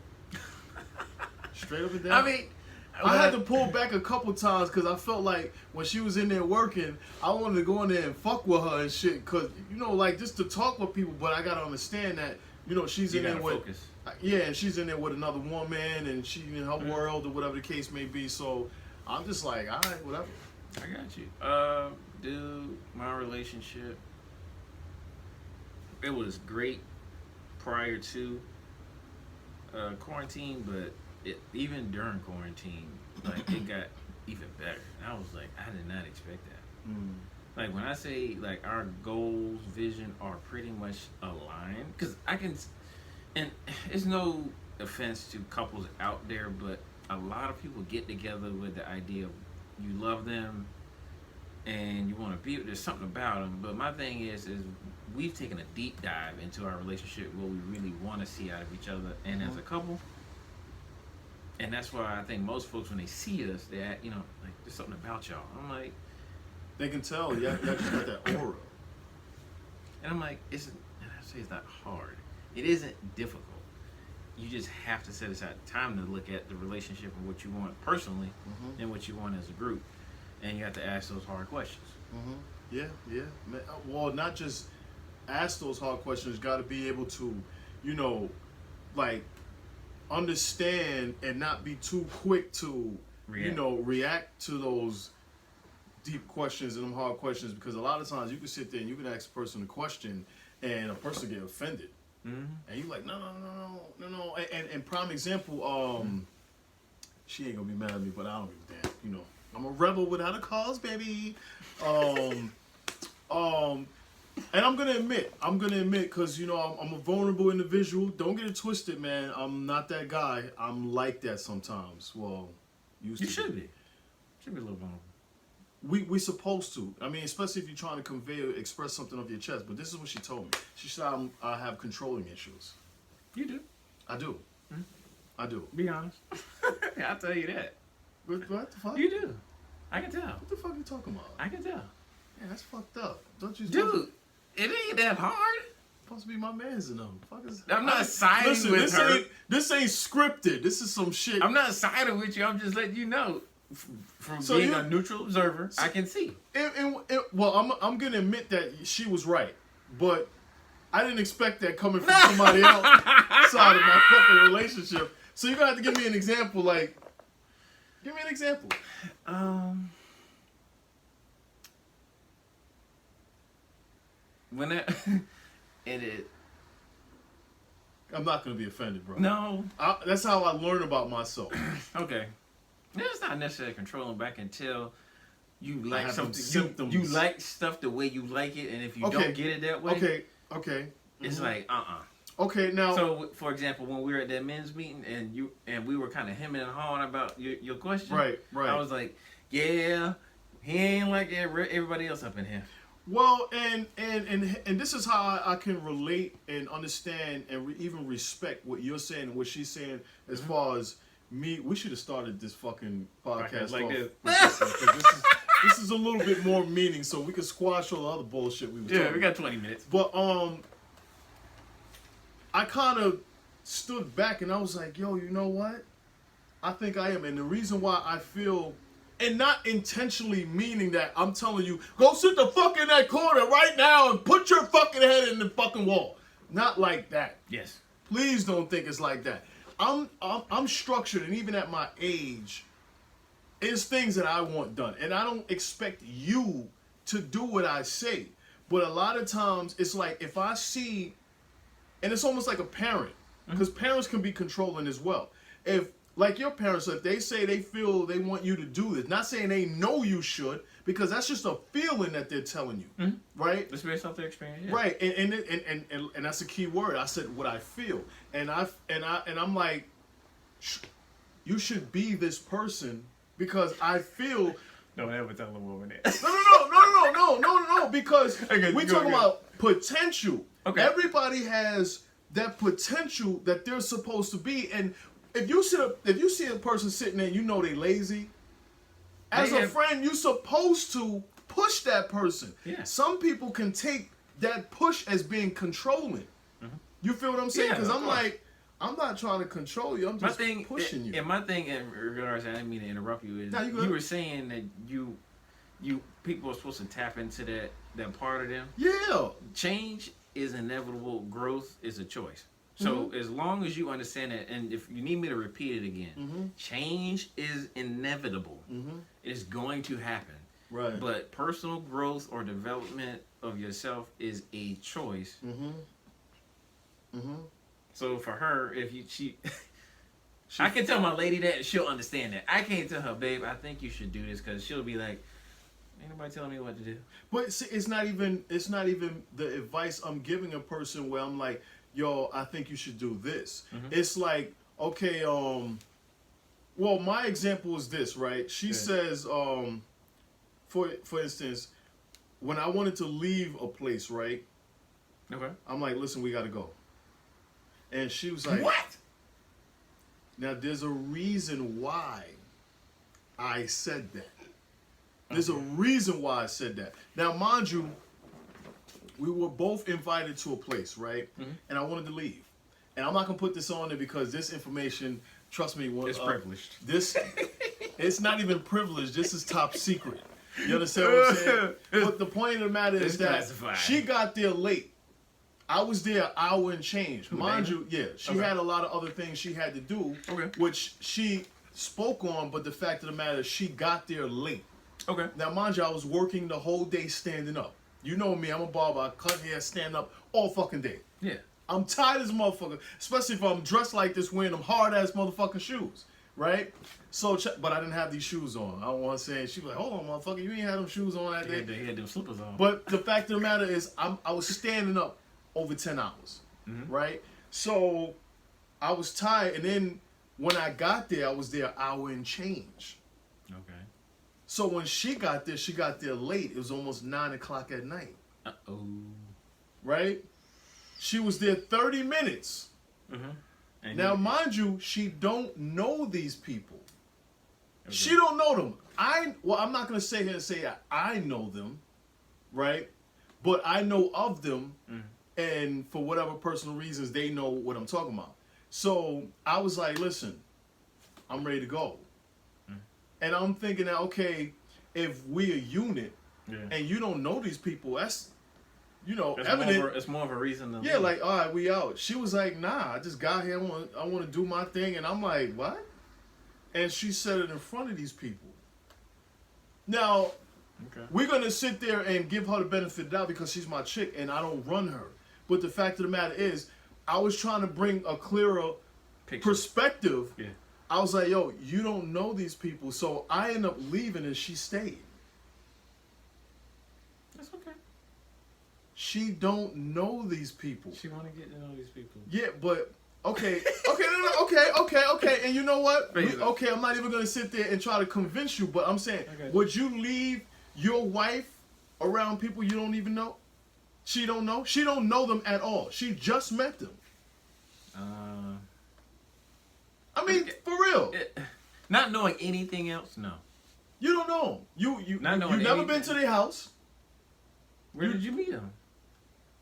Straight up and down. I mean, I had to pull back a couple times because I felt like when she was in there working, I wanted to go in there and fuck with her and shit. Because, you know, like just to talk with people, but I got to understand that, you know, she's in there with. Focus. Yeah, and she's in there with another woman and she in her world or whatever the case may be. So I'm just like, all right, whatever. I got you. Dude, my relationship, it was great prior to quarantine, but even during quarantine, like it got even better. And I was like, I did not expect that. Like when I say like our goals, vision are pretty much aligned, because I can, and it's no offense to couples out there, but a lot of people get together with the idea of you love them and you want to be, there's something about them. But my thing is we've taken a deep dive into our relationship, what we really want to see out of each other and as a couple. And that's why I think most folks, when they see us, they act, you know, like there's something about y'all. I'm like, They can tell, yeah, you just got that aura. and I'm like, and I say it's not hard. It isn't difficult. You just have to set aside time to look at the relationship and what you want personally and what you want as a group. And you have to ask those hard questions. Yeah. Well, not just ask those hard questions. Got to be able to, you know, like understand and not be too quick to, you know, react to those deep questions and them hard questions. Because a lot of times you can sit there and you can ask a person a question and a person get offended. And you like, no. And prime example, she ain't gonna be mad at me, but I don't give a damn, you know. I'm a rebel without a cause, baby. And I'm gonna admit, because you know I'm a vulnerable individual. Don't get it twisted, man. I'm not that guy. I'm like that sometimes. Well, You should be. Should be a little vulnerable. We supposed to. I mean, especially if you're trying to convey or express something off your chest. But this is what she told me. She said I have controlling issues. You do. I do. Hmm? I do. Be honest. I'll tell you that. What the fuck? You do. I can tell. What the fuck are you talking about? I can tell. Yeah, that's fucked up. Don't you? Dude, it ain't that hard. Supposed to be my man's in them. Fuckers. I'm not siding with her. This ain't scripted. This is some shit. I'm not siding with you. I'm just letting you know. From being a neutral observer, I can see. Well, I'm gonna admit that she was right, but I didn't expect that coming from somebody else side of my fucking relationship. So you're gonna have to give me an example. Like, give me an example. When that and it. I'm not gonna be offended, bro. No. That's how I learn about myself. Okay. It's not necessarily controlling back until you like something. Symptoms. You like stuff the way you like it, and if you don't get it that way, okay, it's like Okay, now. So, for example, when we were at that men's meeting and we were kind of hemming and hawing about your question, right. I was like, yeah, he ain't like everybody else up in here. Well, and this is how I can relate and understand and even respect what you're saying and what she's saying as far as me. We should have started this fucking podcast like off this is a little bit more meaning, so we can squash all the other bullshit we were talking. Yeah, we got 20 minutes. But I kind of stood back and I was like, yo, you know what? I think I am, and the reason why I feel. And not intentionally meaning that I'm telling you, go sit the fuck in that corner right now and put your fucking head in the fucking wall. Not like that. Yes. Please don't think it's like that. I'm structured, and even at my age, it's things that I want done. And I don't expect you to do what I say. But a lot of times, it's like if I see, and it's almost like a parent, because parents can be controlling as well. Like your parents, if they say they feel they want you to do this, not saying they know you should, because that's just a feeling that they're telling you, right? It's based off their experience, yeah. Right, and that's a key word. I said what I feel, and I'm like, you should be this person because I feel. Don't ever tell a woman that. No, because okay, we talking about potential. Okay, everybody has that potential that they're supposed to be, and. If you see a person sitting there, you know they lazy. As a friend, you're supposed to push that person. Yeah. Some people can take that push as being controlling. You feel what I'm saying? Because I'm like, I'm not trying to control you. I'm just pushing you. And my thing in regards, I didn't mean to interrupt you, is you were saying that you people are supposed to tap into that part of them. Yeah. Change is inevitable. Growth is a choice. So as long as you understand that, and if you need me to repeat it again, change is inevitable. It's going to happen. Right. But personal growth or development of yourself is a choice. So for her, if she I can tell my lady that, she'll understand that. I can't tell her, babe, I think you should do this, because she'll be like, ain't nobody telling me what to do. But see, it's not even the advice I'm giving a person where I'm like, yo, I think you should do this. It's like, okay, well, my example is this, right? She says, for instance, when I wanted to leave a place, right? Okay. I'm like, listen, we got to go. And she was like, what? Now, there's a reason why I said that. There's a reason why I said that. Now, mind you, we were both invited to a place, right? And I wanted to leave. And I'm not going to put this on there because this information, trust me, it's privileged. It's not even privileged. This is top secret. You understand what I'm saying? But the point of the matter is that she got there late. I was there an hour and change. Mind you, she had a lot of other things she had to do, which she spoke on, but the fact of the matter is she got there late. Okay. Now, mind you, I was working the whole day standing up. You know me, I'm a barber. I cut hair, stand up all fucking day. Yeah. I'm tired as a motherfucker, especially if I'm dressed like this wearing them hard-ass motherfucking shoes, right? So, but I didn't have these shoes on. I don't want to say. She was like, "Hold on, motherfucker, you ain't had them shoes on that day." He had them slippers on. But the fact of the matter is, I was standing up over 10 hours, right? So I was tired, and then when I got there, I was there an hour and change. Okay. So when she got there late. It was almost 9 o'clock at night. Oh. Right? She was there 30 minutes. Mm-hmm. Now, mind you, she don't know these people. Okay. She don't know them. I'm not going to sit here and say I know them, right? But I know of them, and for whatever personal reasons, they know what I'm talking about. So I was like, listen, I'm ready to go. And I'm thinking that, okay, if we a unit and you don't know these people, that's, evident. It's more of a reason to leave. Like, all right, we out. She was like, nah, I just got here. I want to do my thing. And I'm like, what? And she said it in front of these people. Now, we're going to sit there and give her the benefit of the doubt because she's my chick and I don't run her. But the fact of the matter is, I was trying to bring a clearer perspective. Yeah. I was like, yo, you don't know these people. So I ended up leaving and she stayed. That's okay. She don't know these people. She want to get to know these people. Yeah, but, okay, and you know what? Okay, I'm not even going to sit there and try to convince you, but I'm saying, would you leave your wife around people you don't even know? She don't know? She don't know them at all. She just met them. I mean, for real. Not knowing anything else, no. You don't know them. You've never been to their house. Where did you meet them?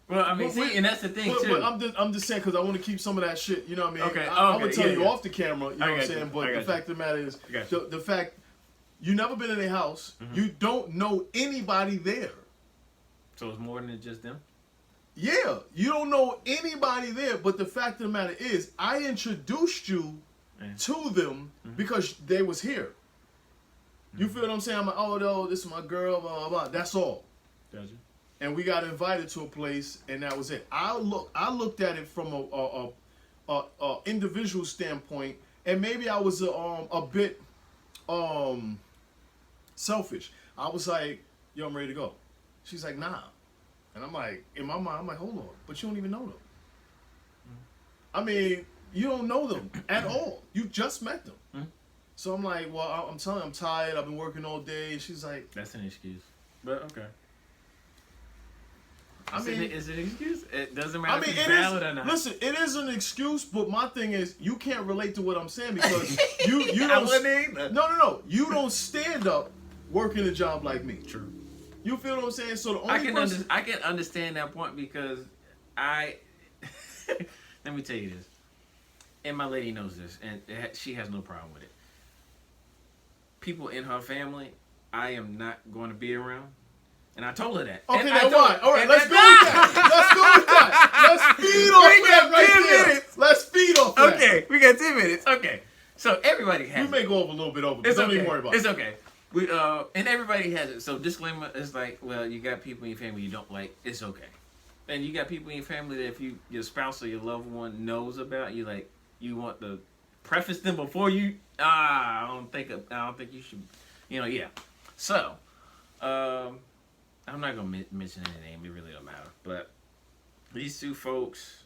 Well, I mean, and that's the thing too. But I'm just saying because I want to keep some of that shit. You know what I mean? Okay. I'm gonna tell you off the camera. You know what I'm saying? But the fact of the matter is, the fact you never been in their house. You don't know anybody there. So it's more than just them. Yeah, you don't know anybody there. But the fact of the matter is, I introduced you to them because they was here. You feel what I'm saying? I'm like, oh no, this is my girl, blah blah blah. That's all. Gotcha. And we got invited to a place, and that was it. I looked at it from a individual standpoint, and maybe I was a bit selfish. I was like, yo, I'm ready to go. She's like, nah. And I'm like, in my mind, I'm like, hold on, but you don't even know them. I mean, you don't know them at all. You just met them. So I'm like, well, I'm telling you, I'm tired. I've been working all day. She's like, that's an excuse. But okay. I mean, is it an excuse? It doesn't matter if it's valid or not. Listen, it is an excuse, but my thing is, you can't relate to what I'm saying because you don't. No. You don't stand up working a job like me. True. You feel what I'm saying? So the only I can understand that point because let me tell you this, and my lady knows this, and she has no problem with it. People in her family, I am not going to be around. And I told her that. Okay, now why? All right, let's go with that. Let's feed off that right there. Let's feed off that. Okay, we got 10 minutes. Okay. So everybody has it. We may go over a little bit over, but don't even worry about it. It's okay. We and everybody has it. So disclaimer is like, well, you got people in your family you don't like. It's okay. And you got people in your family that if your spouse or your loved one knows about, you like you want to preface them before you. I don't think you should. Yeah. So, I'm not gonna mention any name. It really don't matter. But these two folks,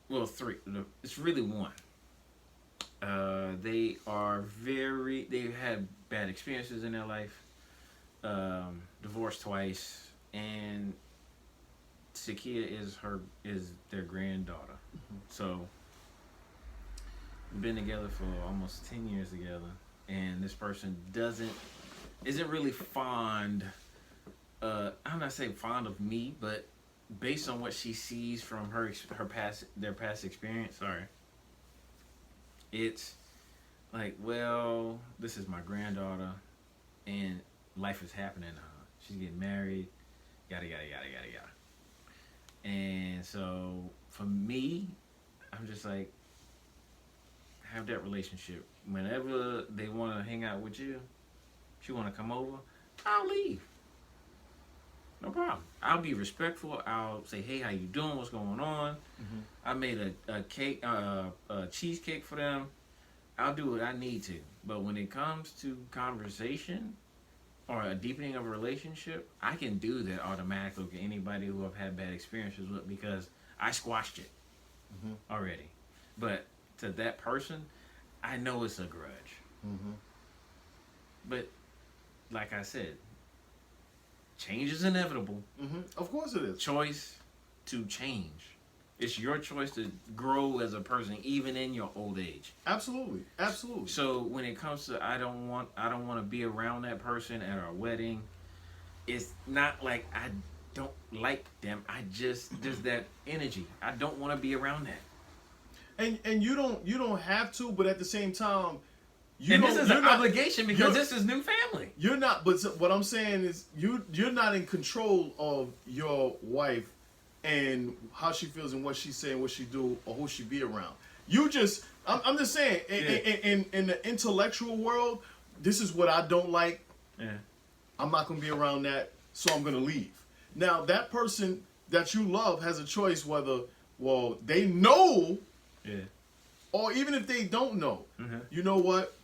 well, three. It's really one. They they've had bad experiences in their life. Divorced twice, and Sakia is their granddaughter. So we've been together for almost 10 years together, and this person isn't really fond. I'm not saying fond of me, but based on what she sees from their past experience. Sorry, it's like, well, this is my granddaughter, and life is happening to her. She's getting married, yada yada yada yada yada. And so for me, I'm just like, have that relationship. Whenever they want to hang out with you, she want to come over, I'll leave. No problem. I'll be respectful. I'll say, hey, how you doing? What's going on? Mm-hmm. I made a cake, a cheesecake for them. I'll do what I need to. But when it comes to conversation or a deepening of a relationship, I can do that automatically with anybody who I've had bad experiences with because I squashed it already. But to that person, I know it's a grudge. Mm-hmm. But like I said, change is inevitable. Mm-hmm. Of course it is. Choice to change. It's your choice to grow as a person, even in your old age. Absolutely, absolutely. So when it comes to I don't want to be around that person at our wedding. It's not like I don't like them. I just there's that energy. I don't want to be around that. And you don't have to, but at the same time, This is an obligation because this is new family. You're not. But what I'm saying is, you're not in control of your wife and how she feels and what she's saying, what she do, or who she be around. You just, I'm just saying, in the intellectual world, this is what I don't like. Yeah. I'm not gonna be around that, so I'm gonna leave. Now that person that you love has a choice whether, well, they know, or even if they don't know, you know what?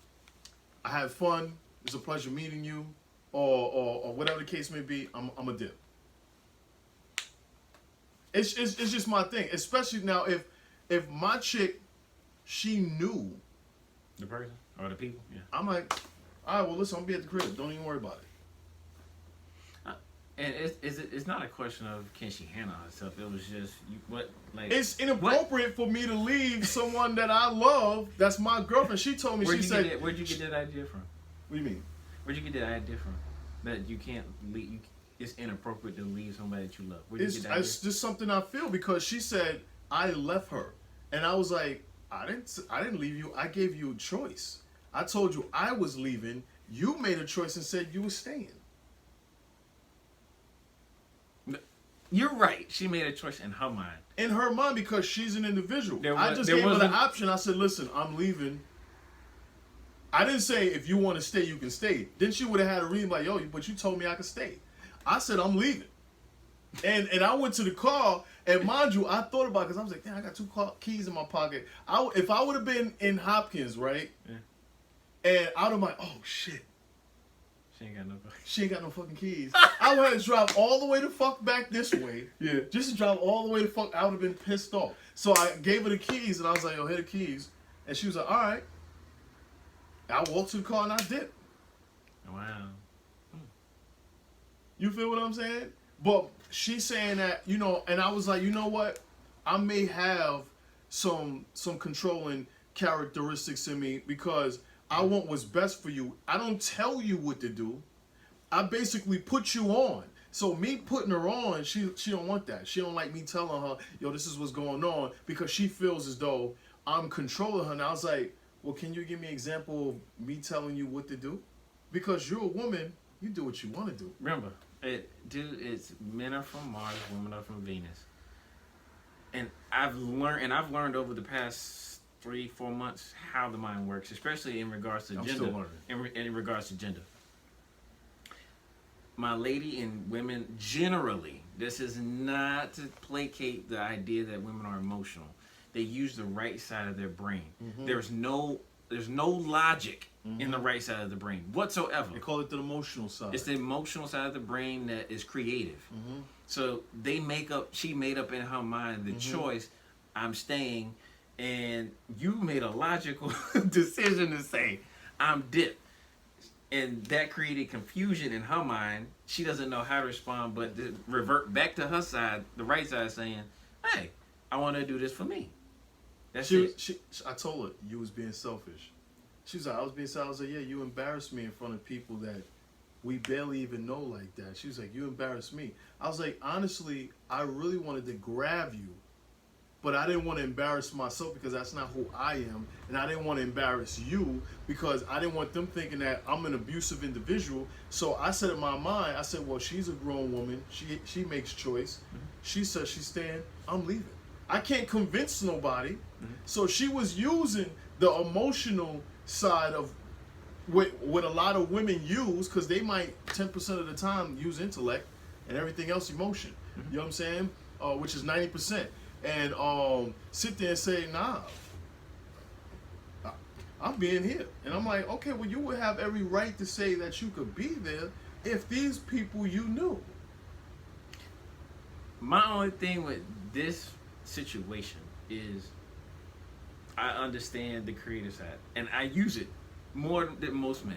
I had fun. It's a pleasure meeting you, or whatever the case may be. I'm a dip. It's just my thing, especially now if my chick, she knew The person or the people. Yeah. I'm like, all right, well listen, I'm gonna be at the crib. Don't even worry about it. And it's not a question of can she handle herself. It was just It's inappropriate for me to leave someone that I love. That's my girlfriend. She told me. Where'd you get that idea from? What do you mean? Where'd you get that idea from? That you can't leave. It's inappropriate to leave somebody that you love. Where'd you get that idea? It's just something I feel because she said I left her, and I was like, I didn't leave you. I gave you a choice. I told you I was leaving. You made a choice and said you were staying. You're right. She made a choice in her mind. In her mind, because she's an individual. I just gave her the option. I said, listen, I'm leaving. I didn't say if you want to stay, you can stay. Then she would have had a reason like, yo, but you told me I could stay. I said, I'm leaving. And I went to the car, and mind you, I thought about it because I was like, damn, I got two keys in my pocket. If I would have been in Hopkins, right? Yeah. And I'd have been like, oh, shit. She ain't got no fucking keys. I would have to drive all the way the fuck back this way. Yeah. Just to drive all the way the fuck. I would have been pissed off. So I gave her the keys and I was like, yo, here the keys. And she was like, all right. I walked to the car and I dipped. Wow. You feel what I'm saying? But she's saying that, you know, and I was like, you know what? I may have some controlling characteristics in me because I want what's best for you. I don't tell you what to do. I basically put you on. So me putting her on, she don't want that. She don't like me telling her, yo, this is what's going on, because she feels as though I'm controlling her. And I was like, well, can you give me an example of me telling you what to do? Because you're a woman, you do what you want to do. Remember, it's men are from Mars, women are from Venus. And I've learned over the past 3-4 months how the mind works, especially in regards to gender. Still learning. In regards to gender. My lady and women generally, this is not to placate the idea that women are emotional. They use the right side of their brain. Mm-hmm. There's no logic in the right side of the brain whatsoever. They call it the emotional side. It's the emotional side of the brain that is creative. Mm-hmm. So she made up in her mind the choice, I'm staying, and you made a logical decision to say, I'm dipped. And that created confusion in her mind. She doesn't know how to respond, but to revert back to her side, the right side, saying, hey, I want to do this for me. That's it. I told her, you was being selfish. She was like, I was being selfish. I was like, yeah, you embarrassed me in front of people that we barely even know like that. She was like, you embarrassed me. I was like, honestly, I really wanted to grab you, but I didn't want to embarrass myself because that's not who I am. And I didn't want to embarrass you because I didn't want them thinking that I'm an abusive individual. So I said in my mind, I said, well, she's a grown woman. She makes choice. She says she's staying. I'm leaving. I can't convince nobody. So she was using the emotional side of what a lot of women use, because they might 10% of the time use intellect. and everything else emotion. You know what I'm saying? Which is 90%. And sit there and say, nah, I'm being here. And I'm like, okay, well, you would have every right to say that you could be there if these people you knew. My only thing with this situation is I understand the creative side, and I use it more than most men.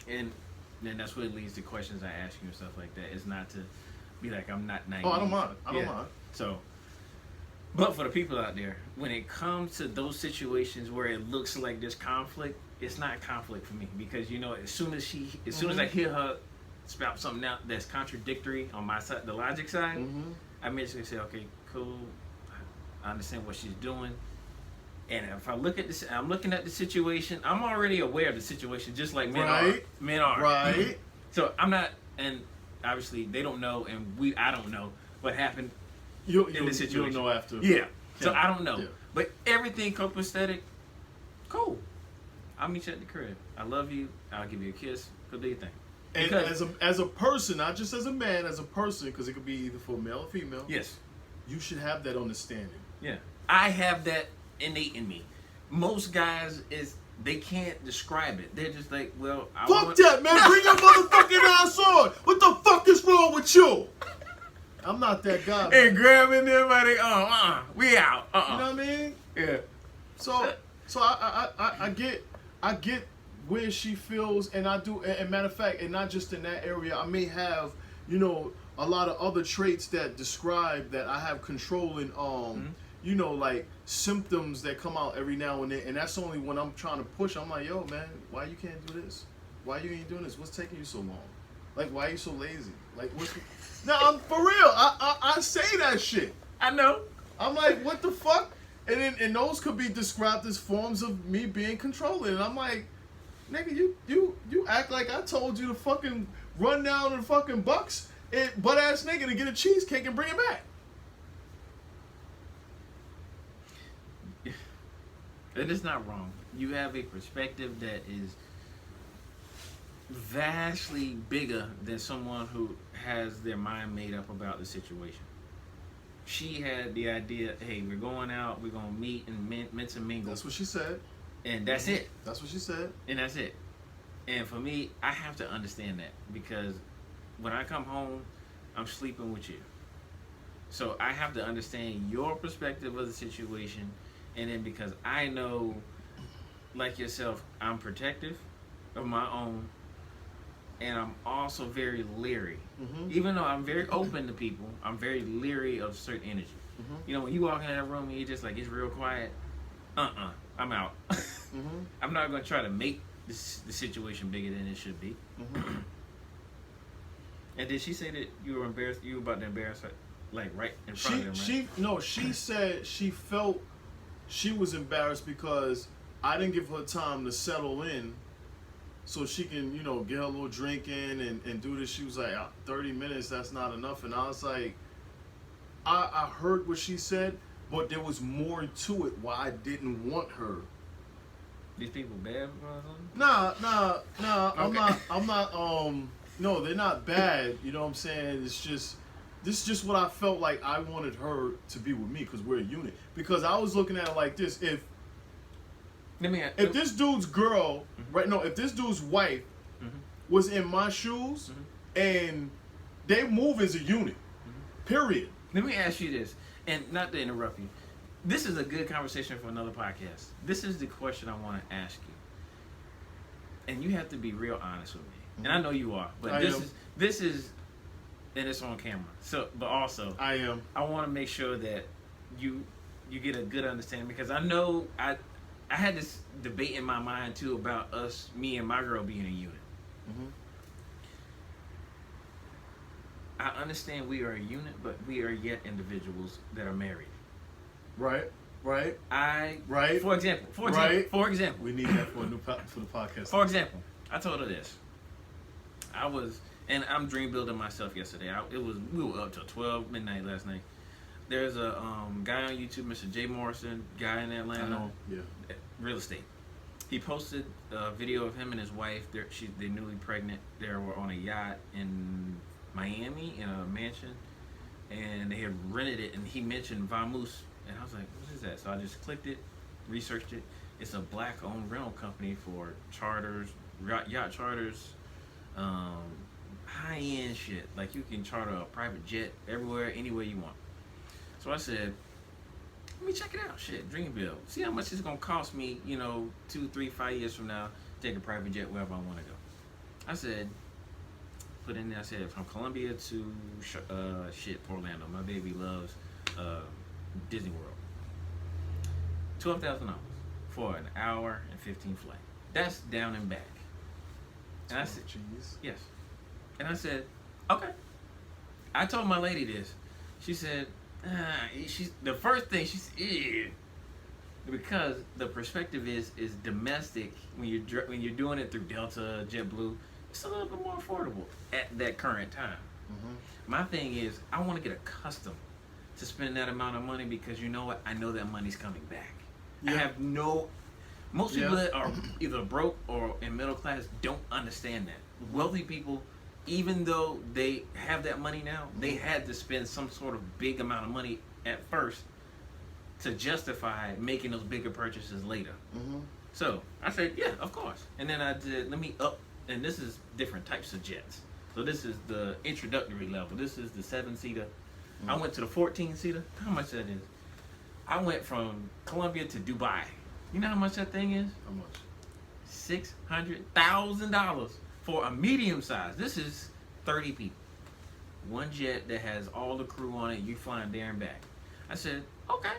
And then that's what leads to questions I ask you and stuff like that. It's not to be like I'm not naive. Oh, I don't mind. I don't mind. So, but for the people out there, when it comes to those situations where it looks like there's conflict, it's not conflict for me because as soon as I hear her spout something out that's contradictory on my side, the logic side, I immediately say, okay, cool. I understand what she's doing. And if I look at this, I'm looking at the situation. I'm already aware of the situation, just like men are. Men are. Right. So I'm not, and obviously they don't know, and I don't know what happened in the situation. You don't know after. Yeah. So I don't know. Yeah. But everything copacetic, cool. I'll meet you at the crib. I love you. I'll give you a kiss. Go do your thing. And Because, as a person, not just as a man, as a person, because it could be either for male or female. yes. You should have that understanding. Yeah. I have that innate in me. Most guys they can't describe it. They're just like, well, Fuck that, man. Bring your motherfucking ass on. What the fuck is wrong with you? I'm not that guy. Man. And grabbing everybody, we out. You know what I mean? Yeah. So I get where she feels, and I do. And matter of fact, and not just in that area, I may have, a lot of other traits that describe that I have control in, like symptoms that come out every now and then, and that's only when I'm trying to push. I'm like, yo, man, why you can't do this? Why you ain't doing this? What's taking you so long? Like, why are you so lazy? Like, what's? No, I'm for real. I say that shit. I know. I'm like, what the fuck? And those could be described as forms of me being controlling. And I'm like, nigga, you act like I told you to fucking run down to the fucking Bucks and butt ass nigga to get a cheesecake and bring it back. It is not wrong. You have a perspective that is vastly bigger than someone who has their mind made up about the situation. She had the idea, hey, we're going out, we're going to meet and mince and mingle. That's what she said. And that's it. That's what she said. And that's it. And for me, I have to understand that because when I come home, I'm sleeping with you. So I have to understand your perspective of the situation. And then because I know, like yourself, I'm protective of my own. And I'm also very leery. Even though I'm very open to people, I'm very leery of certain energy. When you walk in that room and you're just like, it's real quiet. I'm out. I'm not going to try to make the situation bigger than it should be. And did she say that you were embarrassed? You were about to embarrass her, like right in front of them, right? She said she felt she was embarrassed because I didn't give her time to settle in so she can, get her little drink in and do this. She was like, 30 minutes, that's not enough. And I was like, I heard what she said, but there was more to it why I didn't want her. These people bad or something? Nah. Okay. I'm not, no, they're not bad. You know what I'm saying? This is just what I felt like I wanted her to be with me because we're a unit. Because I was looking at it like this. If this dude's girl, if this dude's wife was in my shoes and they move as a unit, period. Let me ask you this, and not to interrupt you. This is a good conversation for another podcast. This is the question I want to ask you. And you have to be real honest with me. And I know you are, but this is and it's on camera. So, but also I am. I want to make sure that you get a good understanding because I know I had this debate in my mind too about me and my girl being a unit. I understand we are a unit, but we are yet individuals that are married. Right. For example. We need that for the podcast. For example, I told her this. I'm dream building myself yesterday. We were up till 12 midnight last night. There's a guy on YouTube, Mr. Jay Morrison, guy in Atlanta. I know. Yeah. Real estate. He posted a video of him and his wife. They're newly pregnant. They were on a yacht in Miami in a mansion, and they had rented it, and he mentioned Vamoose, and I was like, what is that? So I just clicked it, researched it. It's a black-owned rental company for charters, yacht charters, high-end shit. Like you can charter a private jet everywhere, anywhere you want. So I said, let me check it out. Shit, Dreamville. See how much it's gonna cost me, 2, 3, 5 years from now, take a private jet wherever I want to go. I said, put in there. I said from Columbia to Orlando. My baby loves Disney World. $12,000 for an hour and 15 flight. That's down and back. And I said, cheese. yes. And I said, okay. I told my lady this. She said, the first thing she said, ew. Because the perspective is domestic when you're doing it through Delta, JetBlue, it's a little bit more affordable at that current time. Mm-hmm. My thing is, I want to get accustomed to spending that amount of money because you know what? I know that money's coming back. Yeah. I have most people that are either broke or in middle class don't understand that. Mm-hmm. Wealthy people, even though they have that money now, they had to spend some sort of big amount of money at first to justify making those bigger purchases later. Mm-hmm. So I said, yeah, of course. And then I did, let me up, and this is different types of jets. So this is the introductory level. This is the 7-seater. Mm-hmm. I went to the 14-seater. How much that is? I went from Colombia to Dubai. You know how much that thing is? How much? $600,000 for a medium size. This is 30 people. One jet that has all the crew on it. You flying there and back. I said, okay.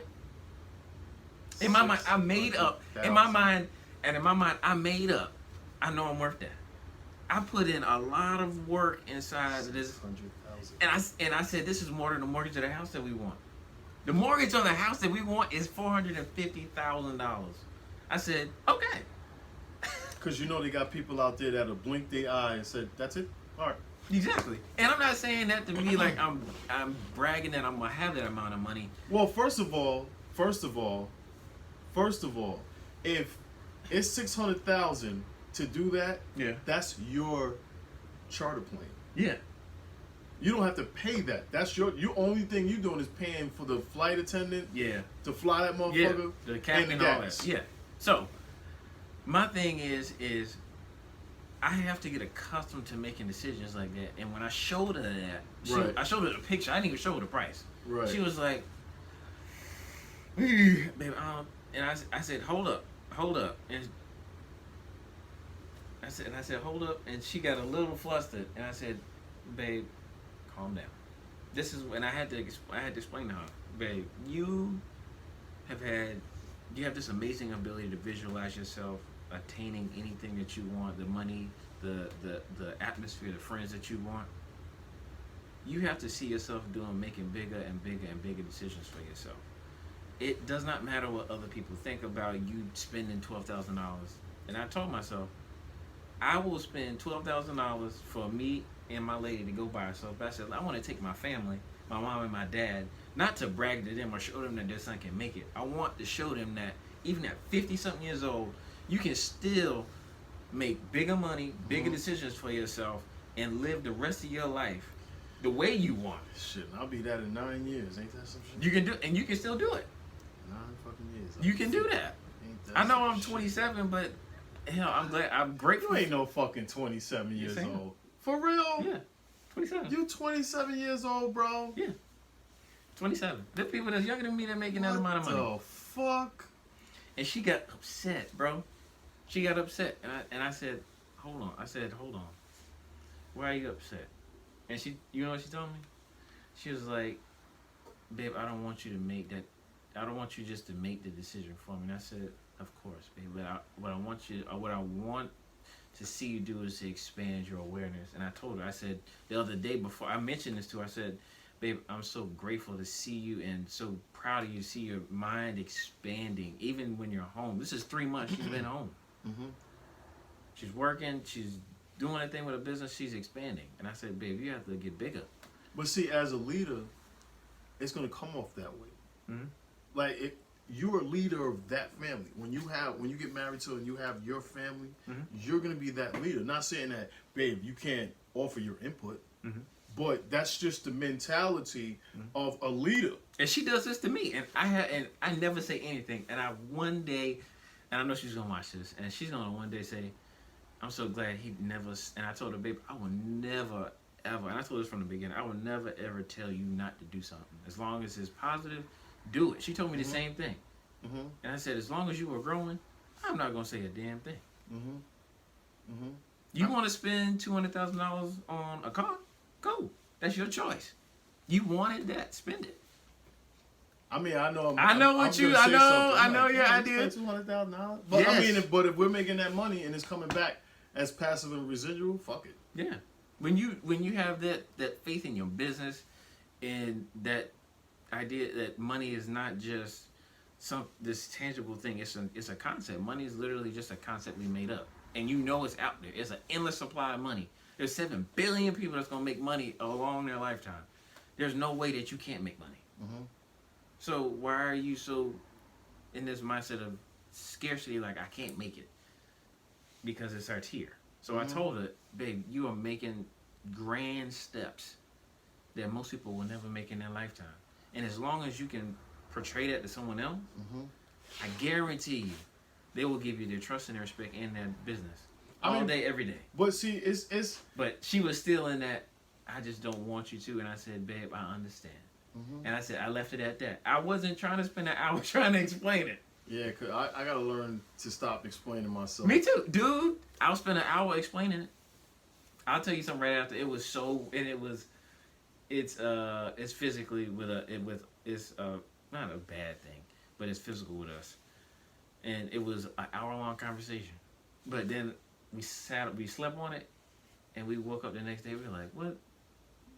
In my mind, I made up. In my mind, I made up. I know I'm worth that. I put in a lot of work inside of this. 600,000. And I said, this is more than the mortgage of the house that we want. The mortgage on the house that we want is $450,000. I said, okay. Because they got people out there that'll blink their eye and said, that's it? All right. Exactly. And I'm not saying that to be like I'm bragging that I'm gonna have that amount of money. Well, first of all, if it's 600,000 to do that, that's your charter plane. Yeah. You don't have to pay that. That's your only thing you're doing is paying for the flight attendant. Yeah. To fly that motherfucker. Yeah. The captain and all that. Yeah. So my thing is I have to get accustomed to making decisions like that. And when I showed her that, I showed her the picture. I didn't even show her the price. Right. She was like, babe, and I said, hold up. And I said, hold up. And she got a little flustered. And I said, babe, calm down. This is when I had to explain to her, babe, you have this amazing ability to visualize yourself attaining anything that you want, the money, the atmosphere, the friends that you want. You have to see yourself making bigger and bigger and bigger decisions for yourself. It does not matter what other people think about you spending $12,000. And I told myself, I will spend $12,000 for me and my lady to go by herself. But I said, I want to take my family, my mom and my dad, not to brag to them or show them that their son can make it. I want to show them that even at 50-something years old, you can still make bigger money, bigger decisions for yourself, and live the rest of your life the way you want. Shit, I'll be that in 9 years. Ain't that some shit? You can do, and you can still do it. 9 fucking years. You can do that. I know I'm 27, but hell, I'm grateful. You ain't no fucking 27 years saying? old. For real? Yeah, 27. You 27 years old, bro? Yeah, 27. There's people that's younger than me that making that amount of money. What the fuck? And she got upset, bro. She got upset, and I said, hold on. I said, hold on. Why are you upset? And she, you know what she told me? She was like, babe, I don't want you to make that. I don't want you just to make the decision for me. And I said, of course, babe. But what I want to see you do is to expand your awareness. And I told her, I said, the other day before I mentioned this to her, I said, babe, I'm so grateful to see you and so proud of you to see your mind expanding, even when you're home. This is 3 months she's been home. Mm-hmm. She's working, she's doing a thing with her business, she's expanding. And I said, babe, you have to get bigger. But see, as a leader, it's going to come off that way. Mm-hmm. Like, you're a leader of that family. When you get married to and you have your family, you're going to be that leader. Not saying that, babe, you can't offer your input, but that's just the mentality of a leader. And she does this to me, and I never say anything. And I one day, and I know she's gonna watch this, and she's gonna one day say, "I'm so glad he never." And I told her, "Babe, I will never ever." And I told her this from the beginning. I will never ever tell you not to do something. As long as it's positive, do it. She told me the same thing. And I said, as long as you are growing, I'm not gonna say a damn thing. You want to spend $200,000 on a car? Go. That's your choice. You wanted that, spend it. I mean, I know. I know your idea. $200,000. But Yes. I mean, if we're making that money and it's coming back as passive and residual, fuck it. Yeah. When you have that faith in your business and that idea that money is not just this tangible thing, it's a concept. Money is literally just a concept we made up. And you know it's out there. It's an endless supply of money. There's 7 billion people that's gonna make money along their lifetime. There's no way that you can't make money. So why are you so in this mindset of scarcity, like I can't make it? Because it starts here. So I told her, babe, you are making grand steps that most people will never make in their lifetime. And as long as you can portray that to someone else, I guarantee you, they will give you their trust and their respect in their business all day, every day. But see, it's. But she was still in that. I just don't want you to. And I said, babe, I understand. And I said, I left it at that. I wasn't trying to spend an hour trying to explain it. Yeah, cause I gotta learn to stop explaining myself. Me too, dude. I'll spend an hour explaining it. I'll tell you something right after. It was so, and it's physically it's not a bad thing, but it's physical with us. And it was an hour-long conversation. But then we slept on it, and we woke up the next day. We were like, what?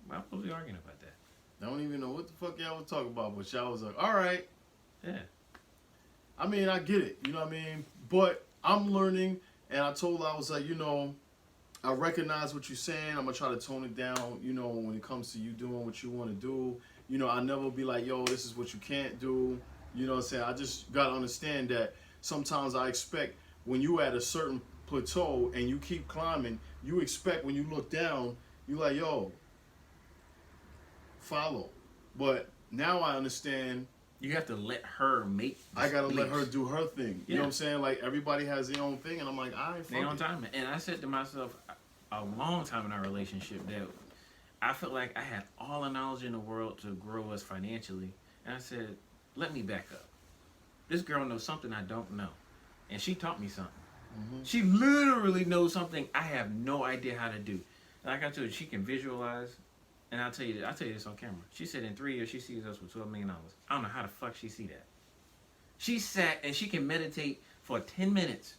Why was we arguing about that? I don't even know what the fuck y'all was talking about, but y'all was like, all right. Yeah. I mean, I get it. You know what I mean? But I'm learning, and I told her, I was like, I recognize what you're saying. I'm going to try to tone it down, when it comes to you doing what you want to do. I never be like, yo, this is what you can't do. You know what I'm saying? I just got to understand that sometimes I expect when you at a certain plateau and you keep climbing, you expect when you look down, you like, yo, follow. But now I understand. You have to let her make. I gotta let her do her thing. Yeah. You know what I'm saying? Like everybody has their own thing, and I'm like, all right, Their own fuck it. time. And I said to myself a long time in our relationship that I felt like I had all the knowledge in the world to grow us financially. And I said, let me back up. This girl knows something I don't know. And she taught me something. She literally knows something I have no idea how to do. Like I told you, she can visualize. And I'll tell you this on camera. She said in 3 years she sees us with $12 million. I don't know how the fuck she see that. She sat and she can meditate for 10 minutes.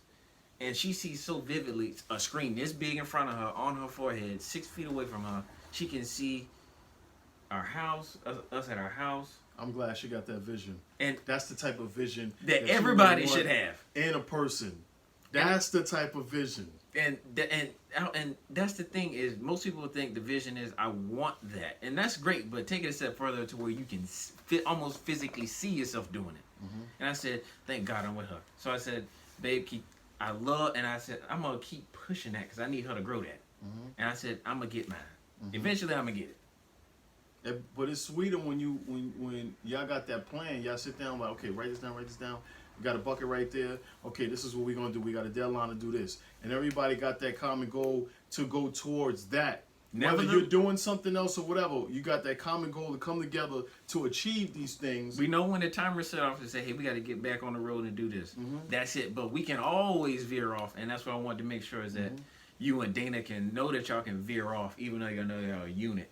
And she sees so vividly a screen this big in front of her, on her forehead, 6 feet away from her. She can see our house, us at our house. I'm glad she got that vision. And that's the type of vision that she everybody would should want have in a person. That's the type of vision. And that's the thing is most people think the vision is I want that, and that's great. But take it a step further to where you can almost physically see yourself doing it. And I said, thank God I'm with her. So I said, babe, I said I'm gonna keep pushing that because I need her to grow that. And I said I'm gonna get mine. Eventually I'm gonna get it. But it's sweeter when y'all got that plan. Y'all sit down like, okay, write this down. We got a bucket right there. Okay, this is what we're going to do. We got a deadline to do this. And everybody got that common goal to go towards that. Whether you're doing something else or whatever, you got that common goal to come together to achieve these things. We know when the timer set off and say, hey, we got to get back on the road and do this. That's it. But we can always veer off. And that's what I wanted to make sure is that you and Dana can know that y'all can veer off, even though you know y'all a unit.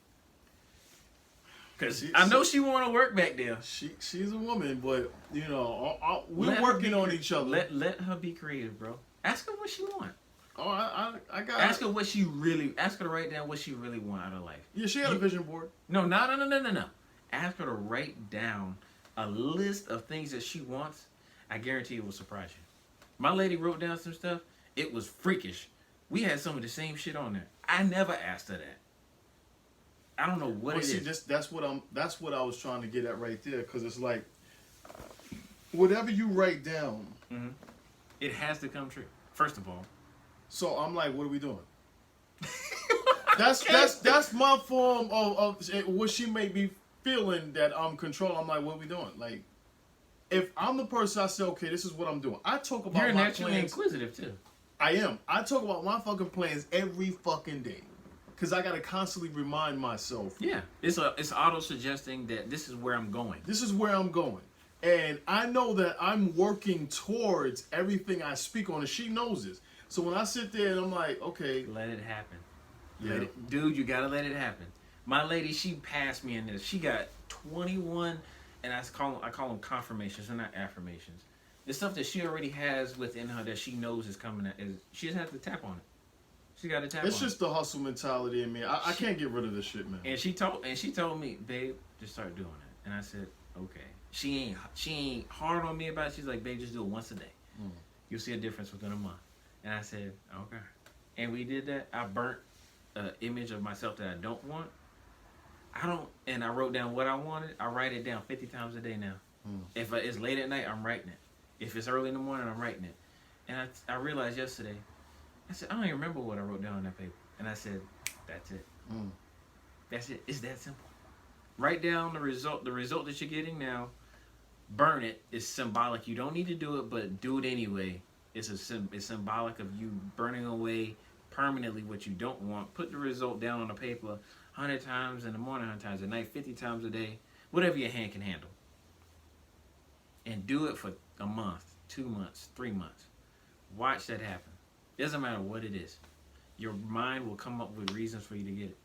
Because I know she want to work back there. She's a woman, but, we're working on each other. Let her be creative, bro. Ask her what she want. Oh, I got Ask her what she really, ask her to write down what she really want out of life. Yeah, she had a vision board. No. Ask her to write down a list of things that she wants. I guarantee it will surprise you. My lady wrote down some stuff. It was freakish. We had some of the same shit on there. I never asked her that. I don't know what it is. That's what I was trying to get at right there, because it's like whatever you write down, it has to come true. First of all. So I'm like, what are we doing? That's my form of what she may be feeling that I'm controlling. I'm like, what are we doing? Like, if I'm the person, I say, okay, this is what I'm doing. I talk about You're my naturally plans. inquisitive too. I am. I talk about my fucking plans every fucking day. Because I got to constantly remind myself. Yeah. It's auto-suggesting that this is where I'm going. This is where I'm going. And I know that I'm working towards everything I speak on, and she knows this. So when I sit there and I'm like, okay. Let it happen. Yeah. Dude, you got to let it happen. My lady, she passed me in this. She got 21, and I call them confirmations. They're not affirmations. The stuff that she already has within her that she knows is coming. She just has to tap on it. She got to tap. It's just the hustle mentality in me. I can't get rid of this shit, man. And she told me, babe, just start doing it. And I said, okay. She ain't hard on me about it. She's like, babe, just do it once a day. You'll see a difference within a month. And I said, okay. And we did that. I burnt an image of myself that I don't want. And I wrote down what I wanted. I write it down 50 times a day now. If it's late at night, I'm writing it. If it's early in the morning, I'm writing it. And I realized yesterday, I said, I don't even remember what I wrote down on that paper. And I said, that's it. That's it. It's that simple. Write down the result that you're getting now. Burn it. It's symbolic. You don't need to do it, but do it anyway. It's symbolic of you burning away permanently what you don't want. Put the result down on the paper 100 times in the morning, 100 times at night, 50 times a day, whatever your hand can handle. And do it for a month, 2 months, 3 months. Watch that happen. Doesn't matter what it is. Your mind will come up with reasons for you to get it.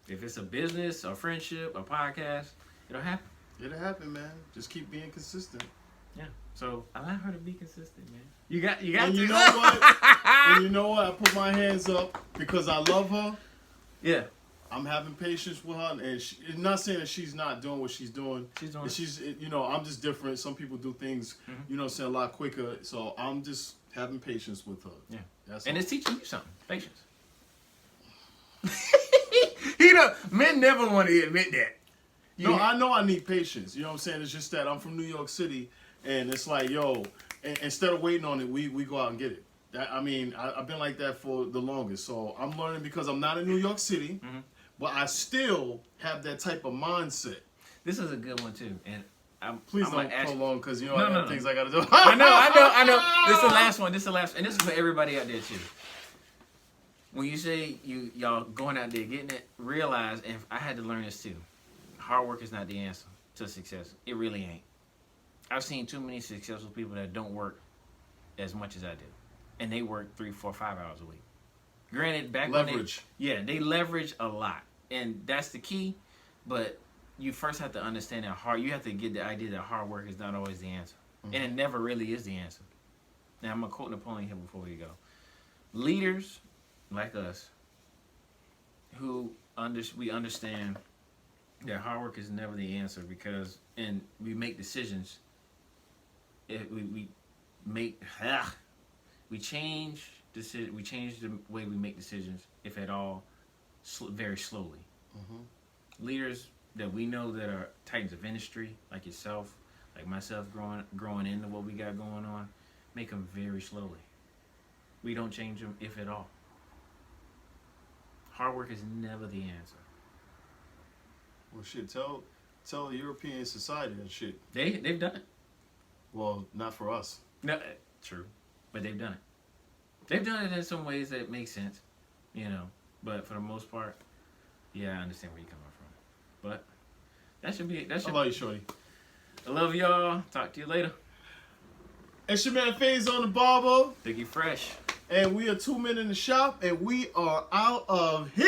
If it's a business, a friendship, a podcast, it'll happen. It'll happen, man. Just keep being consistent. Yeah. So allow her to be consistent, man. You got And to. you know what? And you know what? I put my hands up because I love her. Yeah. I'm having patience with her, and it's not saying that she's not doing what she's doing. She's doing. I'm just different. Some people do things, a lot quicker. So I'm just having patience with her. Yeah. That's and all. it's teaching you something. Patience. Men never want to admit that. I know I need patience. You know what I'm saying? It's just that I'm from New York City, and it's like, instead of waiting on it, we go out and get it. I've been like that for the longest. So I'm learning because I'm not in New York City, but I still have that type of mindset. This is a good one too, and Please I'm don't prolong because I got things I got to do. I know. This is the last one. And this is for everybody out there too. When you say y'all going out there getting it, realize, and I had to learn this too. Hard work is not the answer to success. It really ain't. I've seen too many successful people that don't work as much as I do, and they work 3, 4, 5 hours a week. Granted, leverage. They leverage a lot, and that's the key. But you first have to understand that you have to get the idea that hard work is not always the answer, and it never really is the answer. Now I'm gonna quote Napoleon here before we go. Leaders like us, who we understand that hard work is never the answer because, and we make decisions. We change the way we make decisions, if at all, very slowly. Leaders that we know that are titans of industry, like yourself, like myself, growing into what we got going on, make them very slowly. We don't change them, if at all. Hard work is never the answer. Well, shit, tell European society that shit. They've done it. Well, not for us. No, true, but they've done it. They've done it in some ways that make sense, But for the most part, yeah, I understand where you're coming from. But that should be. I love you, shorty. I love y'all. Talk to you later. It's your man FaZe on the barber. Biggie Fresh. And we are 2 men in the shop, and we are out of here.